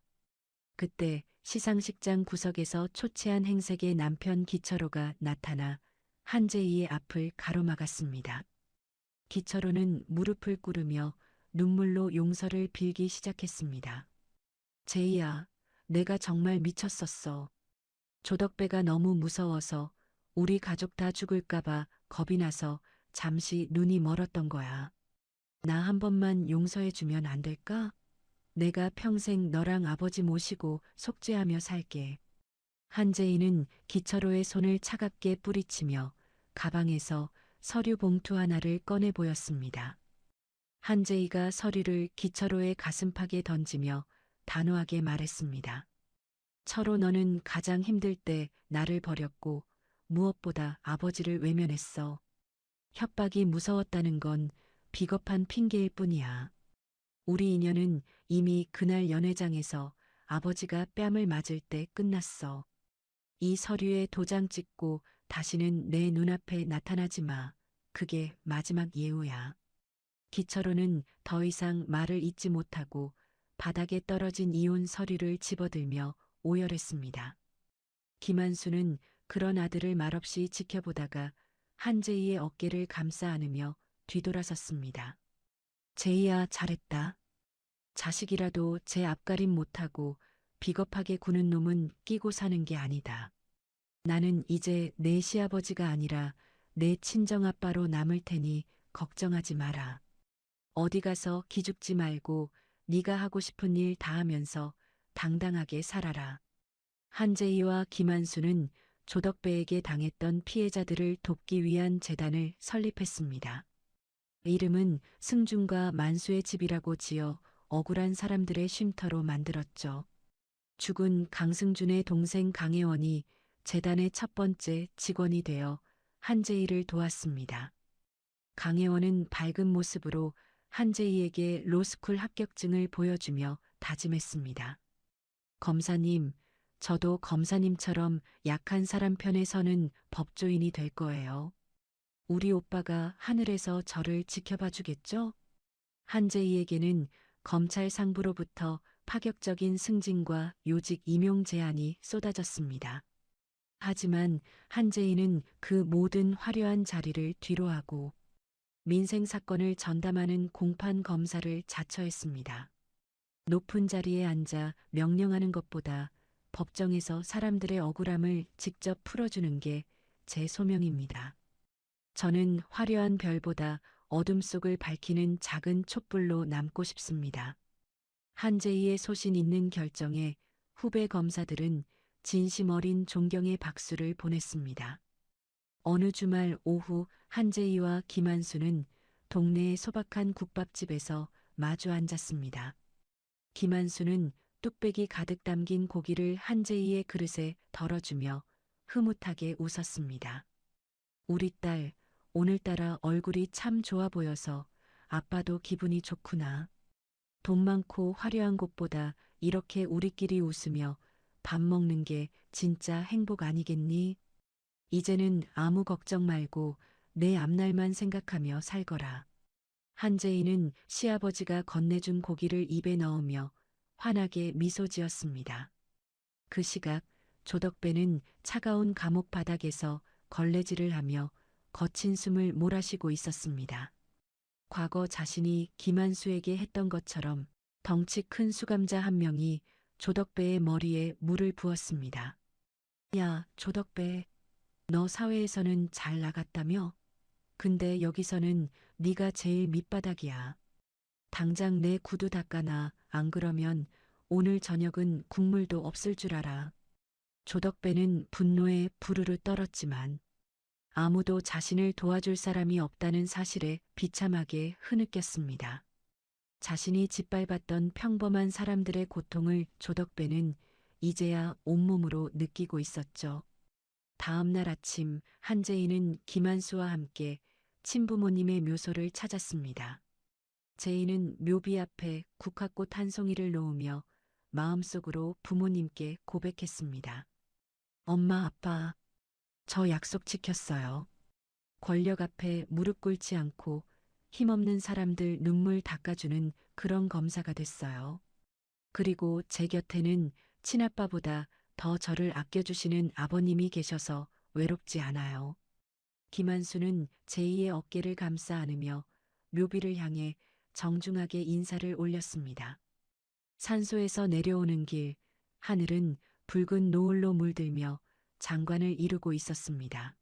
그때 시상식장 구석에서 초췌한 행색의 남편 기철호가 나타나 한재희의 앞을 가로막았습니다. 기철호는 무릎을 꿇으며 눈물로 용서를 빌기 시작했습니다. 제이야, 내가 정말 미쳤었어. 조덕배가 너무 무서워서 우리 가족 다 죽을까봐 겁이 나서 잠시 눈이 멀었던 거야. 나 한 번만 용서해주면 안 될까? 내가 평생 너랑 아버지 모시고 속죄하며 살게. 한재희는 기철호의 손을 차갑게 뿌리치며 가방에서 서류 봉투 하나를 꺼내 보였습니다. 한재희가 서류를 기철호의 가슴팍에 던지며 단호하게 말했습니다. 철호, 너는 가장 힘들 때 나를 버렸고 무엇보다 아버지를 외면했어. 협박이 무서웠다는 건 비겁한 핑계일 뿐이야. 우리 인연은 이미 그날 연회장에서 아버지가 뺨을 맞을 때 끝났어. 이 서류에 도장 찍고 다시는 내 눈앞에 나타나지 마. 그게 마지막 예우야. 기철호는 더 이상 말을 잇지 못하고 바닥에 떨어진 이혼 서류를 집어들며 오열했습니다. 김한수는 그런 아들을 말없이 지켜보다가 한재희의 어깨를 감싸 안으며 뒤돌아섰습니다. 제이야, 잘했다. 자식이라도 제 앞가림 못하고 비겁하게 구는 놈은 끼고 사는 게 아니다. 나는 이제 내 시아버지가 아니라 내 친정아빠로 남을 테니 걱정하지 마라. 어디 가서 기죽지 말고 네가 하고 싶은 일 다 하면서 당당하게 살아라. 한재희와 김한수는 조덕배에게 당했던 피해자들을 돕기 위한 재단을 설립했습니다. 이름은 승준과 만수의 집이라고 지어 억울한 사람들의 쉼터로 만들었죠. 죽은 강승준의 동생 강혜원이 재단의 첫 번째 직원이 되어 한재희를 도왔습니다. 강혜원은 밝은 모습으로 한재희에게 로스쿨 합격증을 보여주며 다짐했습니다. 검사님, 저도 검사님처럼 약한 사람 편에 서는 법조인이 될 거예요. 우리 오빠가 하늘에서 저를 지켜봐 주겠죠? 한재희에게는 검찰 상부로부터 파격적인 승진과 요직 임용 제안이 쏟아졌습니다. 하지만 한재희는 그 모든 화려한 자리를 뒤로하고 민생 사건을 전담하는 공판 검사를 자처했습니다. 높은 자리에 앉아 명령하는 것보다 법정에서 사람들의 억울함을 직접 풀어주는 게 제 소명입니다. 저는 화려한 별보다 어둠 속을 밝히는 작은 촛불로 남고 싶습니다. 한재희의 소신 있는 결정에 후배 검사들은 진심 어린 존경의 박수를 보냈습니다. 어느 주말 오후 한재희와 김한수는 동네의 소박한 국밥집에서 마주 앉았습니다. 김한수는 뚝배기 가득 담긴 고기를 한재희의 그릇에 덜어주며 흐뭇하게 웃었습니다. 우리 딸, 오늘따라 얼굴이 참 좋아 보여서 아빠도 기분이 좋구나. 돈 많고 화려한 곳보다 이렇게 우리끼리 웃으며 밥 먹는 게 진짜 행복 아니겠니? 이제는 아무 걱정 말고 내 앞날만 생각하며 살거라. 한재희는 시아버지가 건네준 고기를 입에 넣으며 환하게 미소 지었습니다. 그 시각 조덕배는 차가운 감옥 바닥에서 걸레질을 하며 거친 숨을 몰아쉬고 있었습니다. 과거 자신이 김한수에게 했던 것처럼 덩치 큰 수감자 한 명이 조덕배의 머리에 물을 부었습니다. 야, 조덕배, 너 사회에서는 잘 나갔다며? 근데 여기서는 네가 제일 밑바닥이야. 당장 내 구두 닦아놔. 안 그러면 오늘 저녁은 국물도 없을 줄 알아. 조덕배는 분노에 부르르 떨었지만 아무도 자신을 도와줄 사람이 없다는 사실에 비참하게 흐느꼈습니다. 자신이 짓밟았던 평범한 사람들의 고통을 조덕배는 이제야 온몸으로 느끼고 있었죠. 다음 날 아침 한재희는 김한수와 함께 친부모님의 묘소를 찾았습니다. 재희는 묘비 앞에 국화꽃 한 송이를 놓으며 마음속으로 부모님께 고백했습니다. 엄마, 아빠, 저 약속 지켰어요. 권력 앞에 무릎 꿇지 않고 힘없는 사람들 눈물 닦아주는 그런 검사가 됐어요. 그리고 제 곁에는 친아빠보다 더 저를 아껴주시는 아버님이 계셔서 외롭지 않아요. 김한수는 제이의 어깨를 감싸 안으며 묘비를 향해 정중하게 인사를 올렸습니다. 산소에서 내려오는 길, 하늘은 붉은 노을로 물들며 장관을 이루고 있었습니다.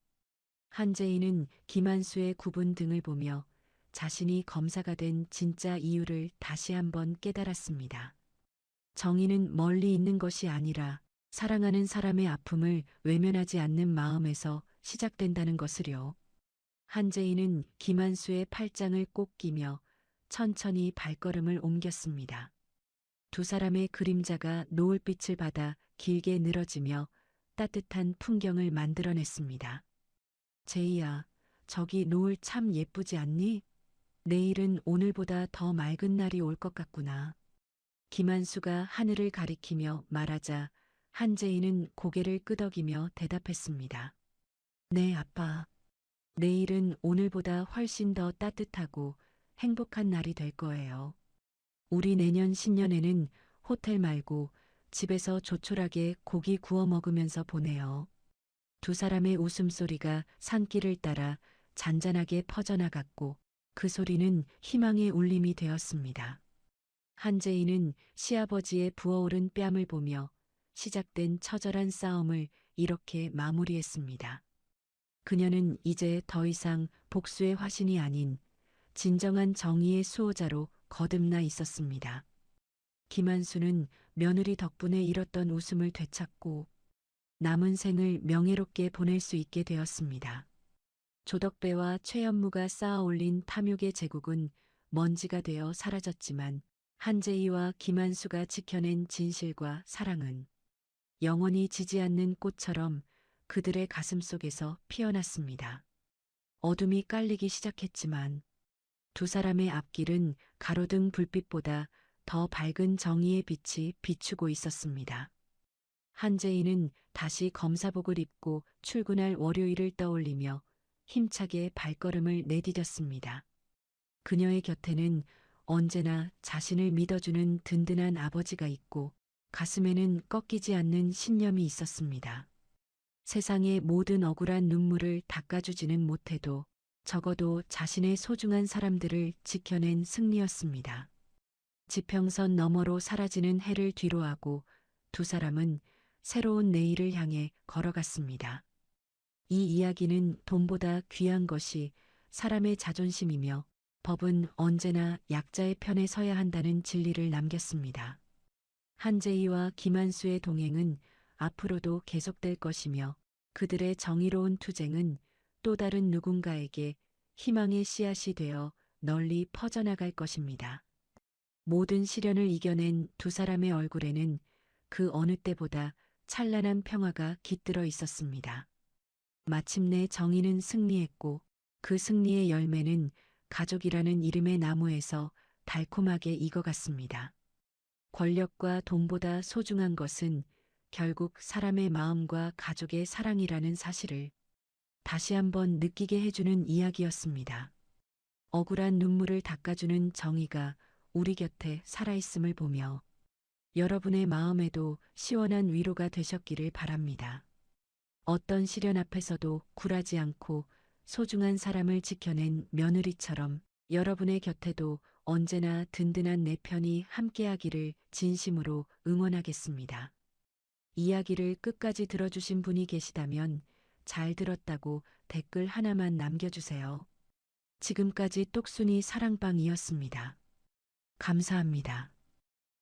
한재인은 김한수의 구분 등을 보며 자신이 검사가 된 진짜 이유를 다시 한번 깨달았습니다. 정의는 멀리 있는 것이 아니라 사랑하는 사람의 아픔을 외면하지 않는 마음에서 시작된다는 것을요. 한재인은 김한수의 팔짱을 꼭 끼며 천천히 발걸음을 옮겼습니다. 두 사람의 그림자가 노을빛을 받아 길게 늘어지며 따뜻한 풍경을 만들어냈습니다. 제이야, 저기 노을 참 예쁘지 않니? 내일은 오늘보다 더 맑은 날이 올 것 같구나. 김한수가 하늘을 가리키며 말하자 한재인은 고개를 끄덕이며 대답했습니다. 네, 아빠. 내일은 오늘보다 훨씬 더 따뜻하고 행복한 날이 될 거예요. 우리 내년 신년에는 호텔 말고 집에서 조촐하게 고기 구워 먹으면서 보내요. 두 사람의 웃음소리가 산길을 따라 잔잔하게 퍼져나갔고 그 소리는 희망의 울림이 되었습니다. 한재인은 시아버지의 부어오른 뺨을 보며 시작된 처절한 싸움을 이렇게 마무리했습니다. 그녀는 이제 더 이상 복수의 화신이 아닌 진정한 정의의 수호자로 거듭나 있었습니다. 김한수는 며느리 덕분에 잃었던 웃음을 되찾고 남은 생을 명예롭게 보낼 수 있게 되었습니다. 조덕배와 최연무가 쌓아 올린 탐욕의 제국은 먼지가 되어 사라졌지만 한재희와 김한수가 지켜낸 진실과 사랑은 영원히 지지 않는 꽃처럼 그들의 가슴 속에서 피어났습니다. 어둠이 깔리기 시작했지만 두 사람의 앞길은 가로등 불빛보다 더 밝은 정의의 빛이 비추고 있었습니다. 한재인은 다시 검사복을 입고 출근할 월요일을 떠올리며 힘차게 발걸음을 내디뎠습니다. 그녀의 곁에는 언제나 자신을 믿어주는 든든한 아버지가 있고 가슴에는 꺾이지 않는 신념이 있었습니다. 세상의 모든 억울한 눈물을 닦아주지는 못해도 적어도 자신의 소중한 사람들을 지켜낸 승리였습니다. 지평선 너머로 사라지는 해를 뒤로하고 두 사람은 새로운 내일을 향해 걸어갔습니다. 이 이야기는 돈보다 귀한 것이 사람의 자존심이며 법은 언제나 약자의 편에 서야 한다는 진리를 남겼습니다. 한재희와 김한수의 동행은 앞으로도 계속될 것이며 그들의 정의로운 투쟁은 또 다른 누군가에게 희망의 씨앗이 되어 널리 퍼져나갈 것입니다. 모든 시련을 이겨낸 두 사람의 얼굴에는 그 어느 때보다 찬란한 평화가 깃들어 있었습니다. 마침내 정의는 승리했고 그 승리의 열매는 가족이라는 이름의 나무에서 달콤하게 익어갔습니다. 권력과 돈보다 소중한 것은 결국 사람의 마음과 가족의 사랑이라는 사실을 다시 한번 느끼게 해주는 이야기였습니다. 억울한 눈물을 닦아주는 정의가 우리 곁에 살아있음을 보며 여러분의 마음에도 시원한 위로가 되셨기를 바랍니다. 어떤 시련 앞에서도 굴하지 않고 소중한 사람을 지켜낸 며느리처럼 여러분의 곁에도 언제나 든든한 내 편이 함께하기를 진심으로 응원하겠습니다. 이야기를 끝까지 들어주신 분이 계시다면 잘 들었다고 댓글 하나만 남겨주세요. 지금까지 똑순이 사랑방이었습니다. 감사합니다.